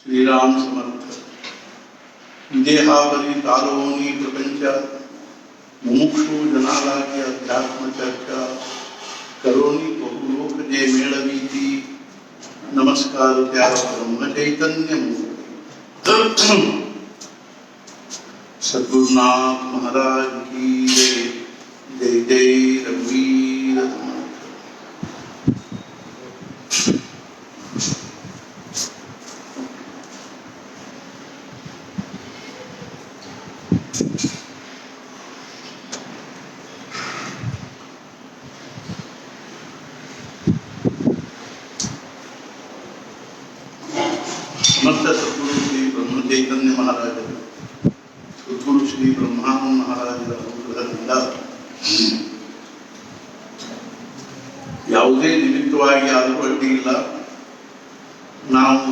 श्रीराम समर्थ देहावरी तारोनी प्रपंच मुमुक्षु जनाला की अध्यात्म चर्चा करोनी बहुलोक जे मेळवीती नमस्कार त्या ब्रह्म चैतन्य सद्गुरुनाथ महाराज की जय जय रघुवीर समर्थ सद्गुरु श्री ब्रह्म चैतन्य महाराज सद्गुरु श्री ब्रह्मानंद महाराजರ ಅನುಗ್ರಹದಿಂದ ಯಾವುದೇ ನಿಮಿತ್ತವಾಗಿ ಆದರೂ ಅಡ್ಡಿ ಇಲ್ಲ. ನಾವು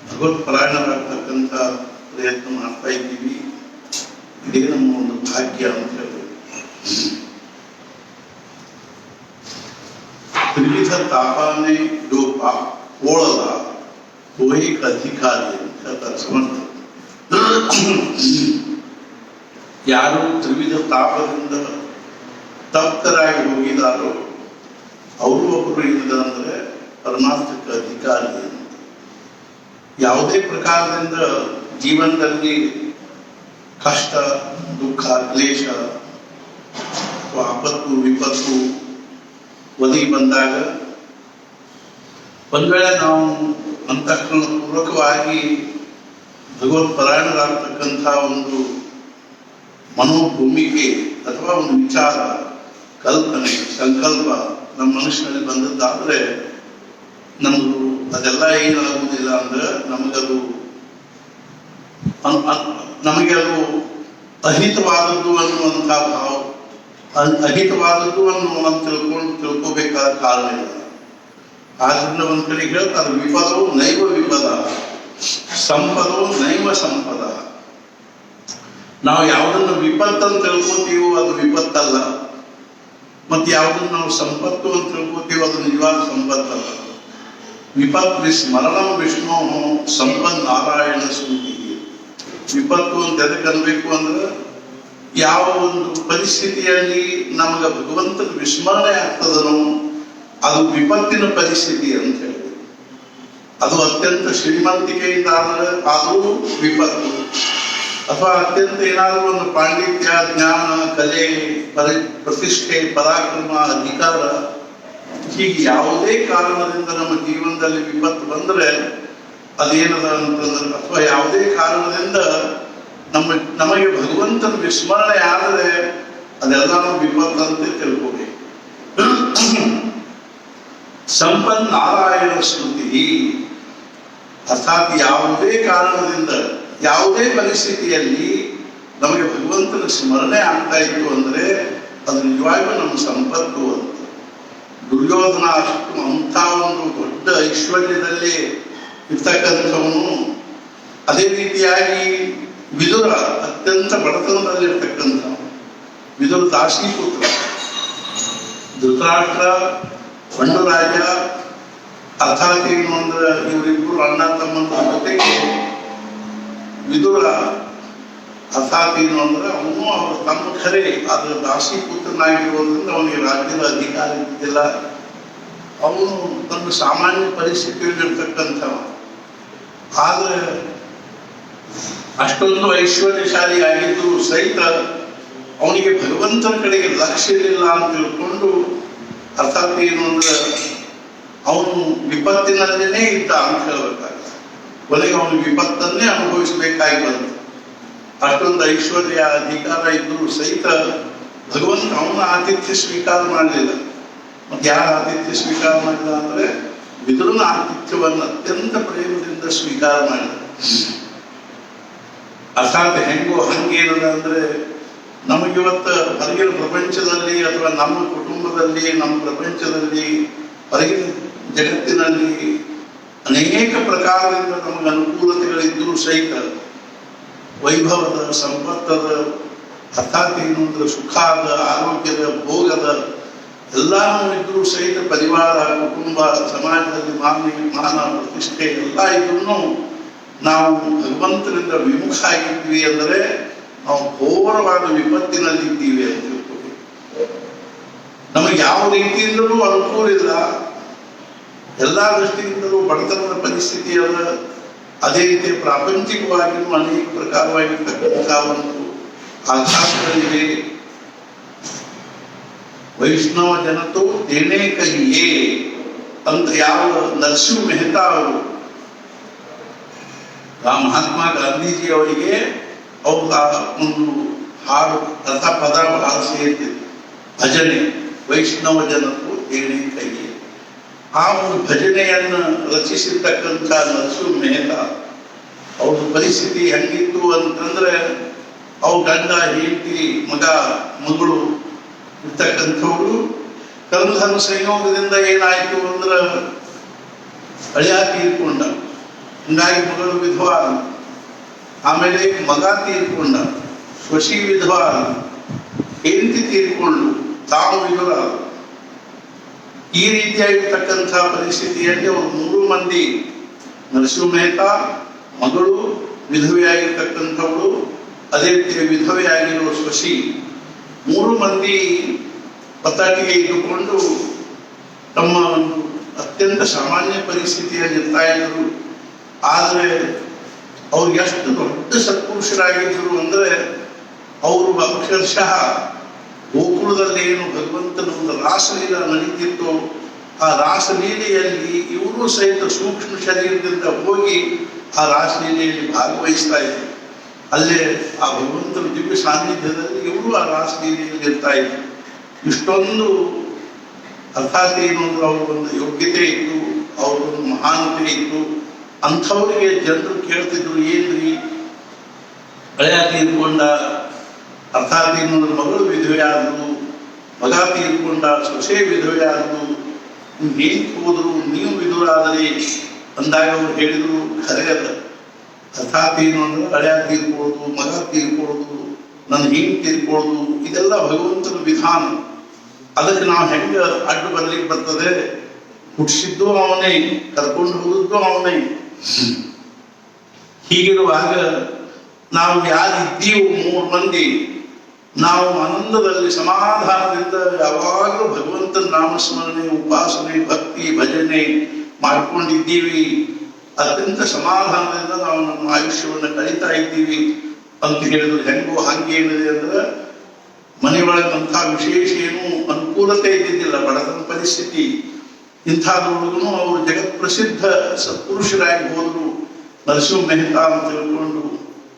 ಭಗವತ್ಪರಾಯಣರಾಗ್ತಕ್ಕಂಥ ಪ್ರಯತ್ನ ಮಾಡ್ತಾ ಇದ್ದೀವಿ. ಇದೇ ನಮ್ಮ ಒಂದು ಭಾಗ್ಯ ಅಂತ ಹೇಳಬೇಕು. ತ್ರಿವಿಧ ತಾಪಾನೆ ಡೋಪ ಓಳದ ವೈಕ ಅಧಿಕಾರಿ ಅಂತ ಸಮರ್ಥ. ಯಾರು ತ್ರಿವಿಧ ತಾಪದಿಂದ ತಪ್ತರಾಗಿ ಹೋಗಿದಾರೋ ಅವರು ಒಬ್ಬರು ಏನಿದೆ ಪರಮಾರ್ಥಕ್ಕೆ ಅಧಿಕಾರಿ ಅಂತ. ಯಾವುದೇ ಪ್ರಕಾರದಿಂದ ಜೀವನದಲ್ಲಿ ಕಷ್ಟ ದುಃಖ ಕ್ಲೇಶ ಆಪತ್ತು ವಿಪತ್ತು ಒದಗಿ ಬಂದಾಗ ಒಂದ್ ವೇಳೆ ನಾವು ಅಂತಃಕರಣ ಪೂರ್ವಕವಾಗಿ ಭಗವತ್ಪರಾಯಣರಾಗ್ತಕ್ಕಂಥ ಒಂದು ಮನೋಭೂಮಿಕೆ ಅಥವಾ ಒಂದು ವಿಚಾರ ಕಲ್ಪನೆ ಸಂಕಲ್ಪ ನಮ್ಮ ಮನುಷ್ಯನಲ್ಲಿ ಬಂದದ್ದಾದ್ರೆ ನಮಗೂ ಅದೆಲ್ಲ ಏನಾಗುವುದಿಲ್ಲ ಅಂದ್ರೆ ನಮಗೆ ಅದು ಅಹಿತವಾದದ್ದು ಅನ್ನುವಂಥ ಭಾವ ಅಹಿತವಾದದ್ದು ಅನ್ನುವಂತ ತಿಳ್ಕೋಬೇಕಾದ ಕಾರಣ ಇಲ್ಲ. ಆದ್ರಿಂದ ಒಂದ್ ಕಡೆ ಹೇಳ್ತಾರೆ ವಿಪದವು ನೈವ ವಿಪದ ಸಂಪದವು ನೈವ ಸಂಪದ. ನಾವು ಯಾವುದನ್ನು ವಿಪತ್ತು ಅಂತ ತಿಳ್ಕೋತೀವೋ ಅದು ವಿಪತ್ತಲ್ಲ, ಮತ್ತೆ ಯಾವುದನ್ನು ನಾವು ಸಂಪತ್ತು ಅಂತ ತಿಳ್ಕೋತೀವೋ ಅದು ನಿಜವಾದ ಸಂಪತ್ತಲ್ಲ. ವಿಪತ್ ಸ್ಮರಣಂ ವಿಷ್ಣು ಸಂಪತ್ ನಾರಾಯಣ ಸ್ಮೃತಿ. ವಿಪತ್ತು ಅಂತ ಎದಕ್ಕೆ ಅನ್ಬೇಕು ಅಂದ್ರೆ ಯಾವ ಒಂದು ಪರಿಸ್ಥಿತಿಯಲ್ಲಿ ನಮಗೆ ಭಗವಂತನ ವಿಸ್ಮರಣೆ ಆಗ್ತದನೋ ಅದು ವಿಪತ್ತಿನ ಪರಿಸ್ಥಿತಿ ಅಂತ ಹೇಳಿ. ಅದು ಅತ್ಯಂತ ಶ್ರೀಮಂತಿಕೆಯಿಂದ ಆದ್ರೆ ಅದು ವಿಪತ್ತು, ಅಥವಾ ಅತ್ಯಂತ ಏನಾದರೂ ಒಂದು ಪಾಂಡಿತ್ಯ ಜ್ಞಾನ ಕಲೆ ಪ್ರತಿಷ್ಠೆ ಪರಾಕ್ರಮ ಅಧಿಕಾರ ಹೀಗೆ ಯಾವುದೇ ಕಾರಣದಿಂದ ನಮ್ಮ ಜೀವನದಲ್ಲಿ ವಿಪತ್ತು ಬಂದ್ರೆ ಅದೇನದ ಅಂತಂದ್ರೆ ಅಥವಾ ಯಾವುದೇ ಕಾರಣದಿಂದ ನಮಗೆ ಭಗವಂತನ ವಿಸ್ಮರಣೆ ಆದರೆ ಅದೆಲ್ಲ ವಿಪತ್ತಂತೆ ತಿಳ್ಕೋಬೇಕು. ಸಂಪನ್ ನಾರಾಯಣ ಸ್ಮೃತಿ ಅರ್ಥಾತ್ ಯಾವುದೇ ಕಾರಣದಿಂದ ಯಾವುದೇ ಪರಿಸ್ಥಿತಿಯಲ್ಲಿ ನಮಗೆ ಭಗವಂತನ ಸ್ಮರಣೆ ಆಗ್ತಾ ಇತ್ತು ಅಂದ್ರೆ ಅದು ನಿಜವಾಗಿಯೂ ನಮ್ಮ ಸಂಪತ್ತು ಅಂತ. ದುರ್ಯೋಧನ ಅಷ್ಟು ಅಂಥ ಒಂದು ದೊಡ್ಡ ಐಶ್ವರ್ಯದಲ್ಲಿ ಇರ್ತಕ್ಕಂಥವನು, ಅದೇ ರೀತಿಯಾಗಿ ವಿದುರ ಅತ್ಯಂತ ಬಡತನದಲ್ಲಿರ್ತಕ್ಕಂಥ ವಿದುರ ದಾಸೀಪುತ್ರ, ಧೃತರಾಷ್ಟ್ರ ಪಂಡುರಾಜ ಅರ್ಥಾತ್ ಏನು ಅಂದ್ರೆ ಇವರಿಬ್ಬರು ಅಣ್ಣ ತಮ್ಮಂದ್ರ ಜೊತೆಗೆ ವಿದುರ ಅರ್ಥಾತ್ ಏನು ಅಂದ್ರೆ ಅವನು ಅವ್ರ ತಮ್ಮ ಖರೆ ಆದ್ರೆ ದಾಸೀಪುತ್ರನಾಗಿರೋದ್ರಿಂದ ಅವನಿಗೆ ರಾಜ್ಯದ ಅಧಿಕಾರ ಇದ್ದಿಲ್ಲ. ಅವನು ತನ್ನ ಸಾಮಾನ್ಯ ಪರಿಸ್ಥಿತಿಯಲ್ಲಿರ್ತಕ್ಕಂಥವ, ಆದ್ರೆ ಅಷ್ಟೊಂದು ಐಶ್ವರ್ಯಶಾಲಿ ಆಗಿದ್ದು ಸಹಿತ ಅವನಿಗೆ ಭಗವಂತನ ಕಡೆಗೆ ಲಕ್ಷ್ಯ ಇರಲಿಲ್ಲ ಅಂತ ತಿಳ್ಕೊಂಡು ಅರ್ಥಾತ್ ಏನು ಅಂದ್ರೆ ಅವನು ವಿಪತ್ತಿನಲ್ಲೇನೆ ಇದ್ದ ಅಂತ ಹೇಳ್ಬೇಕಾಗ್ತದೆ. ಕೊನೆಗೆ ಅವನು ವಿಪತ್ತನ್ನೇ ಅನುಭವಿಸಬೇಕಾಗಿ ಬಂತು. ಅಷ್ಟೊಂದು ಐಶ್ವರ್ಯ ಅಧಿಕಾರ ಇದ್ರೂ ಸಹಿತ ಭಗವಂತ ಅವನ ಆತಿಥ್ಯ ಸ್ವೀಕಾರ ಮಾಡಲಿಲ್ಲ. ಮತ್ತೆ ಯಾರ ಆತಿಥ್ಯ ಸ್ವೀಕಾರ ಮಾಡಿದ ಅಂದ್ರೆ ವಿದುರನ ಆತಿಥ್ಯವನ್ನು ಅತ್ಯಂತ ಪ್ರೇಮದಿಂದ ಸ್ವೀಕಾರ ಮಾಡಿದ. ಅರ್ಥಾತ್ ಹೆಂಗೋ ಹಂಗೇನದ ಅಂದ್ರೆ ನಮಗಿವತ್ತು ಹೊರಗಿನ ಪ್ರಪಂಚದಲ್ಲಿ ಅಥವಾ ನಮ್ಮ ಕುಟುಂಬದಲ್ಲಿ ನಮ್ಮ ಪ್ರಪಂಚದಲ್ಲಿ ಹೊರಗಿನ ಜಗತ್ತಿನಲ್ಲಿ ಅನೇಕ ಪ್ರಕಾರದಿಂದ ನಮಗೆ ಅನುಕೂಲತೆಗಳಿದ್ದರೂ ಸಹಿತ ವೈಭವದ ಸಂಪತ್ತದ ಅರ್ಥಾತ್ ಏನು ಅಂದ್ರೆ ಸುಖಾದ ಆರೋಗ್ಯದ ಭೋಗದ ಎಲ್ಲಾನು ಇದ್ರೂ ಸಹಿತ ಪರಿವಾರ, ಕುಟುಂಬ, ಸಮಾಜದಲ್ಲಿ ಮಾನ ಪ್ರತಿಷ್ಠೆ ಎಲ್ಲ ಇದ್ರೂ ನಾವು ಭಗವಂತನಿಂದ ವಿಮುಖ ಆಗಿದ್ವಿ ಅಂದರೆ ನಾವು ಘೋರವಾದ ವಿಪತ್ತಿನಲ್ಲಿದ್ದೀವಿ ಅಂತ ತಿಳ್ಕೊಳ್ಳಿ. ನಮಗೆ ಯಾವ ರೀತಿಯಿಂದಲೂ ಅನುಕೂಲ ಇಲ್ಲ, ಎಲ್ಲಾ ದೃಷ್ಟಿಯಿಂದಲೂ ಬಡತನದ ಪರಿಸ್ಥಿತಿ ಅಲ್ಲ. ಅದೇ ರೀತಿ ಪ್ರಾಪಂಚಿಕವಾಗಿಯೂ ಅನೇಕ ಪ್ರಕಾರವಾಗಿರ್ತಕ್ಕಂಥ ಒಂದು ಆಘಾತಗಳಿವೆ. ವೈಷ್ಣವ ಜನತೋ ತೇನೇ ಕಹಿಯೇ ಅಂತ ಯಾವ ನರಸಿಂಹ ಮೆಹ್ತಾ ಅವರು ಮಹಾತ್ಮ ಗಾಂಧೀಜಿ ಅವರಿಗೆ ಅವ್ರ ಒಂದು ಹಾಡು ಅರ್ಥ ಪದ ಬಹಳ ಸೇರ್ತಿದೆ, ಭಜನೆ ವೈಷ್ಣವ ಜನತೋ ತೇನೇ ಕಹಿಯೇ. ಆ ಒಂದು ಭಜನೆಯನ್ನು ರಚಿಸಿರ್ತಕ್ಕಂಥ ನರಸಿಂಹ ಮೆಹ್ತಾ ಅವ್ರ ಪರಿಸ್ಥಿತಿ ಹೆಂಗಿತ್ತು ಅಂತಂದ್ರೆ, ಅವ್ರ ಗಂಡ, ಹೆಂಡತಿ, ಮಗಳು ಇರ್ತಕ್ಕಂಥವ್ರು ಕರ್ಮಧರ್ಮ ಸಂಯೋಗದಿಂದ ಏನಾಯ್ತು ಅಂದ್ರೆ ಅಳಿಯ ತೀರ್ಕೊಂಡ, ಹಿಂಗಾಗಿ ಮಗಳು ವಿಧವಾ, ಆಮೇಲೆ ಮಗ ತೀರ್ಕೊಂಡ, ಶಶಿ ವಿಧವಾ, ಹೆಂಡತಿ ತೀರ್ಕೊಂಡು ತಾವು ವಿಧುರ. ಈ ರೀತಿಯಾಗಿರ್ತಕ್ಕಂಥ ಪರಿಸ್ಥಿತಿಯಲ್ಲಿ ಅವರು 3 ಮಂದಿ, ನರಸಿಂಹ ಮೆಹ್ತಾ, ಮಗಳು ವಿಧವೆಯಾಗಿರ್ತಕ್ಕಂಥವಳು, ಅದೇ ರೀತಿ ವಿಧವೆಯಾಗಿರುವ ಶಶಿ, 3 ಮಂದಿ ಪತಾಟಿಗೆ ಇಟ್ಟುಕೊಂಡು ತಮ್ಮ ಒಂದು ಅತ್ಯಂತ ಸಾಮಾನ್ಯ ಪರಿಸ್ಥಿತಿಯಲ್ಲಿ ಇರ್ತಾ ಇದ್ದರು. ಆದರೆ ಅವ್ರು ಎಷ್ಟು ದೊಡ್ಡ ಸತ್ಪುರುಷರಾಗಿದ್ದರು ಅಂದರೆ, ಅವರು ಅಕ್ಷರಶಃ ಗೋಕುಲದಲ್ಲಿ ಏನು ಭಗವಂತನ ಒಂದು ರಾಸಲೀಲ ನಡೀತಿತ್ತು, ಆ ರಾಸಲೀಲೆಯಲ್ಲಿ ಇವರು ಸಹಿತ ಸೂಕ್ಷ್ಮ ಶರೀರದಿಂದ ಹೋಗಿ ಆ ರಾಸಲೀಲೆಯಲ್ಲಿ ಭಾಗವಹಿಸ್ತಾ ಇದ್ರು. ಅಲ್ಲೇ ಆ ಭಗವಂತನ ದಿವ್ಯ ಸಾನ್ನಿಧ್ಯದಲ್ಲಿ ಇವರು ಆ ರಾಸಲೀಲೆಯಲ್ಲಿ ಇರ್ತಾ ಇದ್ರು. ಇಷ್ಟೊಂದು ಅರ್ಥಾತ್ ಏನು ಅಂದ್ರೆ ಅವ್ರಿಗೊಂದು ಯೋಗ್ಯತೆ ಇತ್ತು, ಅವ್ರಿಗೊಂದು ಮಹಾನತೆ ಇತ್ತು. ಅಂಥವ್ರಿಗೆ ಜನರು ಕೇಳ್ತಿದ್ರು, ಏನ್ರಿ ಹಳೆಯ ತೀರ್ಕೊಂಡ, ಅರ್ಥಾತ್ ಏನು ಅಂದ್ರೆ ಮಗಳು ವಿಧವೆಯಾದ್ರು, ಮಗ ತೀರ್ಕೊಂಡ, ಸೊಸೆ ವಿಧವೆಯಾದ್ರು, ಏನ್ ಹೋದ್ರು, ನೀವು ವಿಧುರಾದರೆ ಅಂದಾಗ ಅವ್ರು ಹೇಳಿದ್ರು, ಖರೆ ಅದ. ಅರ್ಥಾತ್ ಏನು ಅಂದ್ರೆ ಹಳೆಯ ತೀರ್ಕೊಳ್ಳೋದು, ಮಗ ತೀರ್ಕೊಳ್ಳೋದು, ನನ್ನ ಹೆಂಗ್ ತೀರ್ಕೊಳ್ಳೋದು, ಇದೆಲ್ಲ ಭಗವಂತನ ವಿಧಾನ. ಅದಕ್ಕೆ ನಾವು ಹೆಂಗ ಅಡ್ಡು ಬರ್ಲಿಕ್ಕೆ ಬರ್ತದೆ? ಹುಟ್ಟಿಸಿದ್ದು ಅವನೇ, ಕರ್ಕೊಂಡು ಹೋಗಿದ್ದು ಅವನೇ. ಹೀಗಿರುವಾಗ ನಾವು ಯಾರಿದ್ದೀವೋ 3 ಮಂದಿ, ನಾವು ಆನಂದದಲ್ಲಿ ಸಮಾಧಾನದಿಂದ ಯಾವಾಗಲೂ ಭಗವಂತನ ನಾಮಸ್ಮರಣೆ, ಉಪಾಸನೆ, ಭಕ್ತಿ, ಭಜನೆ ಮಾಡ್ಕೊಂಡಿದ್ದೀವಿ. ಅತ್ಯಂತ ಸಮಾಧಾನದಿಂದ ನಾವು ನಮ್ಮ ಆಯುಷ್ಯವನ್ನು ಕಳೀತಾ ಇದ್ದೀವಿ ಅಂತ ಹೇಳಿದ್ರು. ಹೆಂಗೋ ಹಂಗೇನಿದೆ ಅಂದ್ರೆ, ಮನೆಯೊಳಗಂಥ ವಿಶೇಷ ಏನು ಅನುಕೂಲತೆ ಇದ್ದಿದ್ದಿಲ್ಲ, ಬಡತನ ಪರಿಸ್ಥಿತಿ. ಇಂಥದ್ರೊಳಗೂ ಅವರು ಜಗತ್ ಪ್ರಸಿದ್ಧ ಸತ್ಪುರುಷರಾಗಿ ಹೋದರು. ನರಸಿಂಹ ಮೆಹ್ತಾ ಅಂತ ತಿಳ್ಕೊಂಡು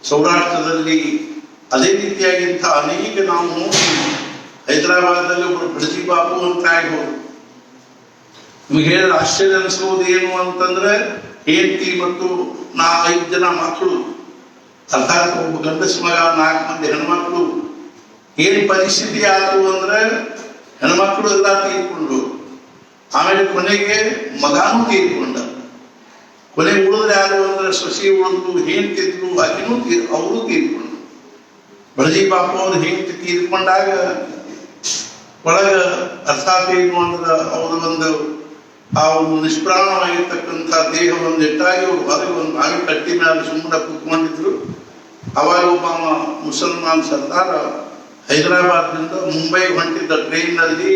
ಸೌರಾಷ್ಟ್ರದಲ್ಲಿ ಅದೇ ರೀತಿಯಾಗಿ ಇಂಥ ಅನೇಕ ನಾವು ನೋಡಿ, ಹೈದರಾಬಾದಲ್ಲಿ ಒಬ್ಬರು ಬಡಜಿ ಬಾಪು ಅಂತ ಆಗಿ ಹೋದ್ರು. ನಿಮಗೆ ಹೇಳಿದ ಆಶ್ಚರ್ಯ ಅನಿಸೋದು ಏನು ಅಂತಂದ್ರೆ, ಹೆಂಡತಿ ಮತ್ತು 5 ಜನ ಮಕ್ಕಳು, ಅರ್ಥಾತ್ ಒಬ್ಬ ಗಂಡಸ ಮಗ, 4 ಮಂದಿ ಹೆಣ್ಮಕ್ಳು. ಏನ್ ಪರಿಸ್ಥಿತಿ ಆಯ್ತು ಅಂದ್ರೆ, ಹೆಣ್ಮಕ್ಳು ಎಲ್ಲ ತೀರ್ಕೊಂಡು, ಆಮೇಲೆ ಕೊನೆಗೆ ಮಗಾನು ತೀರ್ಕೊಂಡ. ಕೊನೆಗೆ ಉಳಿದ್ರೆ ಯಾರು ಅಂದ್ರೆ ಸೊಸಿ ಉಳಿದ್ರು, ಹೆಂಡ್ತಿದ್ರು, ಆಕಿನೂ ಅವರು ತೀರ್ಕೊಂಡು. ಬಡಜಿ ಬಾಪು ಅವ್ರು ಹೆಂಡತಿ ತೀರ್ಕೊಂಡಾಗ ಒಳಗ ಅರ್ಥಾತ್ ಏನು ಅಂದ್ರೆ ಅವ್ರ ಒಂದು ನಿಷ್ಪ್ರಾಣವಾಗಿರ್ತಕ್ಕಂಥ ದೇಹ ಇಟ್ಟಾಗಿ ಅವ್ರು ಹೊರಗೆ ಒಂದು ನಾವಿ ಕಟ್ಟಿ ಮೇಲೆ ಸುಮ್ಮನೆ ಕೂತ್ಕೊಂಡಿದ್ರು. ಅವಾಗ ಒಬ್ಬ ಮುಸಲ್ಮಾನ್ ಸರ್ದಾರ ಹೈದರಾಬಾದ್ನಿಂದ ಮುಂಬೈ ಹೊಂಟಿದ್ದ ಟ್ರೈನ್ನಲ್ಲಿ,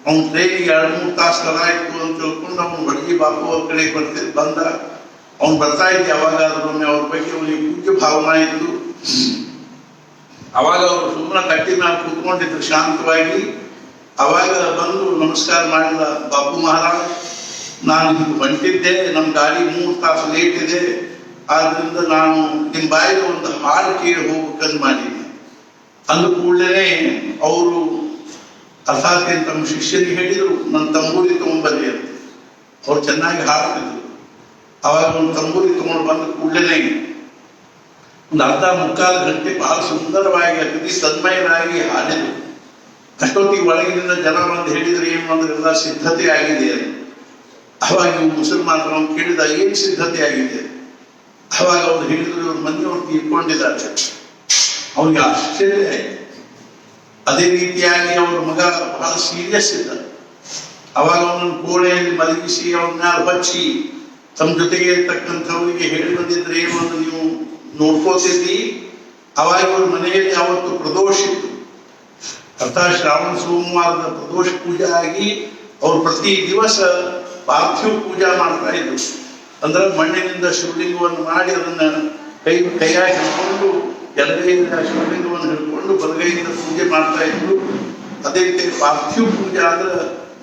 ಅವ್ನ ಟ್ರೈನಿಗೆ 2-3 ತಾಸು ಕಲ ಇತ್ತು ಅಂತ ತಿಳ್ಕೊಂಡು ಅವ್ನು ಬಡಗಿ ಬಾಪು ಅವ್ರ ಕಡೆ ಬಂದ. ಅವ್ನು ಬರ್ತಾ ಇದ್ದೆ, ಅವಾಗಾದ್ರೂ ಅವ್ರ ಬಗ್ಗೆ ಅವನಿಗೆ ಪೂಜ್ಯ ಭಾವನಾ ಇತ್ತು. ಅವಾಗ ಅವರು ಸುಮ್ಮನೆ ಕಟ್ಟಿ ಮೇಲೆ ಕೂತ್ಕೊಂಡಿದ್ರು ಶಾಂತವಾಗಿ. ಅವಾಗ ಬಂದು ನಮಸ್ಕಾರ ಮಾಡಿದ, ಬಾಪು ಮಹಾರಾಜ್, ನಾನು ಹೊಂಟಿದ್ದೆ, ನಮ್ಮ ಗಾಡಿ 3 ತಾಸು ಲೇಟ್ ಇದೆ, ಆದ್ರಿಂದ ನಾನು ನಿಮ್ಮ ಬಾಯಿಗೆ ಒಂದು ಹಾಡು ಕೇಳಿ ಹೋಗ್ಬೇಕಂತ ಮಾಡಿದ್ದೆ. ಅಂದ ಕೂಡಲೇ ಅವರು ಅರ್ಥಾತ್ ತಮ್ಮ ಶಿಷ್ಯನಿಗೆ ಹೇಳಿದರು, ನನ್ನ ತಂಬೂರಿ ತಗೊಂಡ್ಬರ್ರಿ ಅಂತ. ಅವ್ರು ಚೆನ್ನಾಗಿ ಹಾಡ್ತಿದ್ರು. ಅವಾಗ ಒಂದು ತಂಬೂರಿ ತಗೊಂಡು ಬಂದ ಕೂಡಲೇ ಒಂದು 1/2-3/4 ಗಂಟೆ ಬಹಳ ಸುಂದರವಾಗಿ ಅಗದಿ ತನ್ಮಯರಾಗಿ ಹಾಡಿದರು. ಅಷ್ಟೊತ್ತಿಗೆ ಒಳಗಿನಿಂದ ಜನ ಬಂದು ಹೇಳಿದ್ರೆ ಏನು ಅಂದ್ರೆ ಎಲ್ಲ ಸಿದ್ಧತೆ ಆಗಿದೆ. ಅವಾಗ ಇವು ಮುಸಲ್ಮಾನರು ಕೇಳಿದ, ಏನ್ ಸಿದ್ಧತೆ ಆಗಿದೆ? ಅವಾಗ ಅವ್ರು ಹೇಳಿದ್ರು, ಇವ್ರ ಮನೆಯವ್ರು ತೀರ್ಕೊಂಡಿದ್ದಾರೆ. ಅವ್ರಿಗೆ ಆಶ್ಚರ್ಯ ಆಯ್ತು. ಅದೇ ರೀತಿಯಾಗಿ ಅವ್ರ ಮಗ ಬಹಳ ಸೀರಿಯಸ್ ಇದ್ದ. ಅವಾಗ ಅವನನ್ನು ಕೋಣೆಯಲ್ಲಿ ಮಲಗಿಸಿ ಅವನ್ನ ಹಚ್ಚಿ ತಮ್ಮ ಜೊತೆಗೆ ಇರ್ತಕ್ಕಂಥವರಿಗೆ ಹೇಳಿ ಬಂದಿದ್ರೆ ಏನು ಅಂತ ನೀವು ನೋಡ್ಕೋತಿದ್ರಿ. ಅವಾಗ ಅವ್ರ ಮನೆಯಲ್ಲಿ ಯಾವತ್ತು ಪ್ರದೋಷ ಇತ್ತು, ಅರ್ಥಾತ್ ಶ್ರಾವಣ ಸೋಮವಾರದ ಪ್ರದೋಷ ಪೂಜೆ ಆಗಿ ಅವ್ರು ಪ್ರತಿ ದಿವಸ ಪಾರ್ಥಿವ ಪೂಜಾ ಮಾಡ್ತಾ ಇದ್ರು. ಅಂದ್ರೆ ಮಣ್ಣಿನಿಂದ ಶಿವಲಿಂಗವನ್ನು ಮಾಡಿ ಅದನ್ನ ಕೈಯಾಗಿ ಹಿಡ್ಕೊಂಡು ಎಡಗೈಯಿಂದ ಶಿವಲಿಂಗವನ್ನು ಹಿಡ್ಕೊಂಡು ಬಲಗೈಯಿಂದ ಪೂಜೆ ಮಾಡ್ತಾ ಇದ್ರು. ಅದೇ ರೀತಿ ಪಾರ್ಥಿವ ಪೂಜೆ ಅಂದ್ರೆ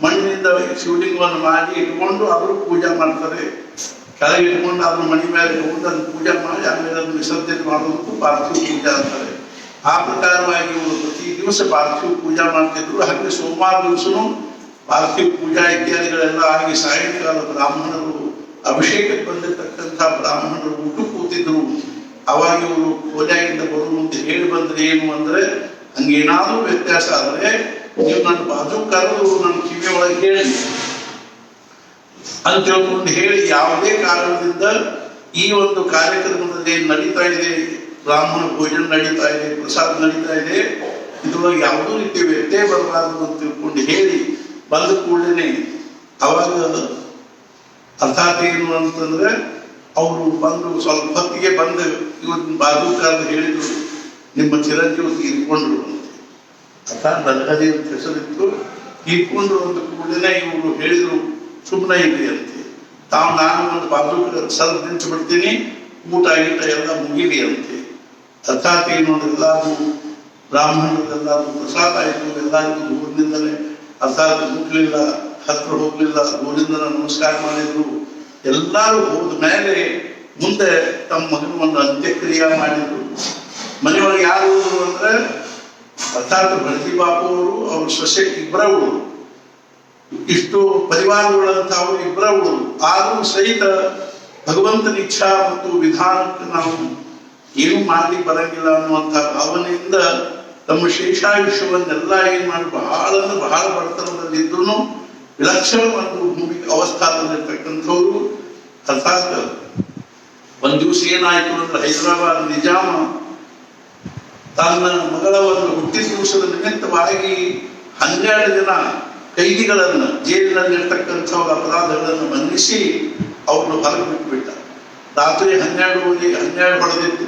ಮಣ್ಣಿನಿಂದ ಶಿವಲಿಂಗವನ್ನು ಮಾಡಿ ಇಟ್ಕೊಂಡು ಅವರು ಪೂಜಾ ಮಾಡ್ತಾರೆ. ಕೆಳಗೆ ಇಟ್ಕೊಂಡು ಅದ್ರ ಮಣಿ ಮೇಲೆ ಇಟ್ಕೊಂಡು ಅದನ್ನು ಪೂಜೆ ಮಾಡಿ ಆಮೇಲೆ ಅದನ್ನು ವಿಸರ್ಜನೆ ಮಾಡೋದಕ್ಕೂ ಪಾರ್ಥಿವ ಪೂಜೆ ಅಂತಾರೆ. ಆ ಪ್ರಕಾರವಾಗಿ ಇವರು ಪ್ರತಿ ದಿವಸ ಪಾರ್ಥಿವ ಪೂಜಾ ಮಾಡ್ತಿದ್ರು. ಹಾಗೆ ಸೋಮವಾರ ದಿವಸನೂ ಪಾರ್ಥಿವ ಪೂಜಾ ಇತ್ಯಾದಿಗಳೆಲ್ಲ ಆಗಿ ಸಾಯಂಕಾಲ ಬ್ರಾಹ್ಮಣರು ಅಭಿಷೇಕಕ್ಕೆ ಬಂದಿರತಕ್ಕಂಥ ಬ್ರಾಹ್ಮಣರು ಊಟ ಕೂತಿದ್ರು. ಅವಾಗ ಇವರು ಕೋಲ್ಯಾಗಿಂದ ಬರು ಅಂತ ಹೇಳಿ ಬಂದ್ರೆ ಏನು ಅಂದ್ರೆ, ಹಂಗೇನಾದ್ರೂ ವ್ಯತ್ಯಾಸ ಆದ್ರೆ ನೀವು ನನ್ನ ಬಾಜು ಕರೆದು ನನ್ನ ಕಿವಿ ಒಳಗೆ ಹೇಳಿ ಅಂತ ತಿಳ್ಕೊಂಡು ಹೇಳಿ, ಯಾವುದೇ ಕಾರಣದಿಂದ ಈ ಒಂದು ಕಾರ್ಯಕ್ರಮದಲ್ಲಿ ನಡೀತಾ ಇದೆ, ಬ್ರಾಹ್ಮಣ ಭೋಜನ ನಡೀತಾ ಇದೆ, ಪ್ರಸಾದ ನಡೀತಾ ಇದೆ, ಇದ್ರೊಳಗೆ ಯಾವುದೂ ರೀತಿ ವ್ಯತ್ಯಯ ಬರಬಾರದು ಅಂತ ತಿಳ್ಕೊಂಡು ಹೇಳಿ ಬಂದ ಕೂಡಲೇ ಅವಾಗ ಅರ್ಥಾತ್ ಏನು ಅಂತಂದ್ರೆ, ಅವರು ಬಂದು ಸ್ವಲ್ಪ ಹೊತ್ತಿಗೆ ಬಂದು ಇವತ್ತಿನ ಬಾಜೂಕಾರರು ಹೇಳಿದ್ರು ನಿಮ್ಮ ಚಿರಂಜೀವಿ ತೀರ್ಕೊಂಡ್ರು ಅಂತ. ಅರ್ಥಾತ್ ನರಹರಿ ಅಂತ ಹೆಸರಿತ್ತು. ತೀರ್ಕೊಂಡ್ರು ಅಂತ ಕೂಡಲೇ ಇವರು ಹೇಳಿದ್ರು ಸುಮ್ಮನೆ ಇರ್ರಿ ಅಂತೆ. ನಾನು ಒಂದು ಬಾಜೂಕರ ಸ್ವಲ್ಪ ನಿಂತು ಬಿಡ್ತೀನಿ, ಊಟ ಗೀಟ ಎಲ್ಲ ಮುಗಿಲಿ ಅಂತೆ. ಅರ್ಥಾತ್ ಏನು ಎಲ್ಲಾರು ಬ್ರಾಹ್ಮಣರೆಲ್ಲರೂ ಪ್ರಸಾದ ಆಯಿತು. ಎಲ್ಲರಿಗೂ ದೂರದಿಂದಲೇ ಅರ್ಥಾತ್ ಮುಟ್ಲಿಲ್ಲ, ಹತ್ರ ಹೋಗ್ಲಿಲ್ಲ, ದೂರದಿಂದ ನಮಸ್ಕಾರ ಮಾಡಿದ್ರು. ಎಲ್ಲರೂ ಹೋದ ಮೇಲೆ ಮುಂದೆ ತಮ್ಮ ಮಗನ ಒಂದು ಅಂತ್ಯಕ್ರಿಯೆ ಮಾಡಿದ್ರು. ಮನೆಯೊಳಗೆ ಯಾರು ಹೋದ್ರು ಅಂದ್ರೆ ಅರ್ಥಾತ್ ಭಣಜಿ ಬಾಪು ಅವರು, ಅವ್ರ ಸೊಸೆ ಇಬ್ಬರ ಉಳಿದ್ರು. ಇಷ್ಟು ಪರಿವಾರಗಳಂತ ಅವರು ಇಬ್ಬರ ಉಳಿದ್ರು. ಆದರೂ ಸಹಿತ ಭಗವಂತನ ಇಚ್ಛಾ ಮತ್ತು ವಿಧಾನಕ್ಕೆ ನಾವು ಏನು ಮಾಡ್ಲಿಕ್ಕೆ ಬರಂಗಿಲ್ಲ ಅನ್ನುವಂಥ ಭಾವನೆಯಿಂದ ತಮ್ಮ ಶೇಷಾಯುಷ್ಯವನ್ನೆಲ್ಲ ಏನ್ ಮಾಡಿ ಬಹಳ ಅಂದ್ರೆ ಬಹಳ ಬಡತನದಲ್ಲಿದ್ರು ವಿಲಕ್ಷಣ ಒಂದು ಭೂಮಿ ಅವಸ್ಥಾದಲ್ಲಿರ್ತಕ್ಕಂಥವ್ರು. ಅರ್ಥಾತ್ ಒಂದ್ ದಿವಸ ಏನಾಯ್ತು ಅಂದ್ರೆ, ಹೈದರಾಬಾದ್ ನಿಜಾಮ ತನ್ನ ಮಗಳ ಒಂದು ಹುಟ್ಟಿದ ದಿವಸದ ನಿಮಿತ್ತವಾಗಿ 12 ಜನ ಕೈದಿಗಳನ್ನ ಜೈಲಿನಲ್ಲಿರ್ತಕ್ಕಂಥವ್ರ ಅಪರಾಧಗಳನ್ನು ಮನ್ನಿಸಿ ಅವ್ರನ್ನ ಹೊರಗೆ ಬಿಟ್ಬಿಟ್ಟ. ರಾತ್ರಿ 12 ಹೊಡೆದಿತ್ತು.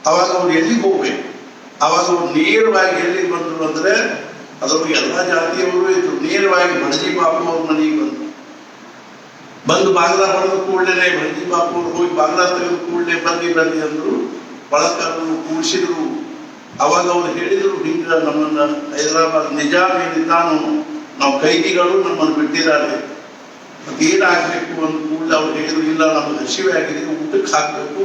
ಅವಾಗ ಅವ್ರು ಎಲ್ಲಿಗೆ ಹೋಗ್ಬೇಕು? ಅವಾಗ ಅವ್ರು ನೇರವಾಗಿ ಎಲ್ಲಿಗೆ ಬಂದ್ರು ಅಂದ್ರೆ, ಅದ್ರೊಳಗೆ ಎಲ್ಲ ಜಾತಿಯವರು ಇದ್ರು. ನೇರವಾಗಿ ಭಣಜಿ ಬಾಪು ಅವ್ರ ಮನೆಗೆ ಬಂದು ಬಾಗ್ಲ ಹೊಡೆದ ಕೂಡಲೇ ಭಣಜಿ ಬಾಪು ಅವ್ರು ಹೋಗಿ ಬಾಗ್ಲ ತೆಗೆದು ಕೂಡಲೇ ಬರ್ರಿ ಅಂದ್ರು. ಬಳಕರನ್ನು ಕೂಡಿಸಿದ್ರು. ಅವಾಗ ಅವ್ರು ಹೇಳಿದ್ರು, ಹಿಂಗ ನಮ್ಮನ್ನ ಹೈದರಾಬಾದ್ ನಿಜಾಮ್ ಏನಿದ್ದಾನು, ನಾವು ಕೈದಿಗಳು ನಮ್ಮನ್ನು ಬಿಟ್ಟಿದ್ದಾರೆ, ಮತ್ತೇನಾಗಬೇಕು ಅಂದ ಕೂಡಲೇ ಅವ್ರು ಹೇಳಿದ್ರು, ಇಲ್ಲ ನಮ್ಗೆ ಹಸಿವೆ ಆಗಿದೆ, ಊಟಕ್ಕೆ ಹಾಕಬೇಕು,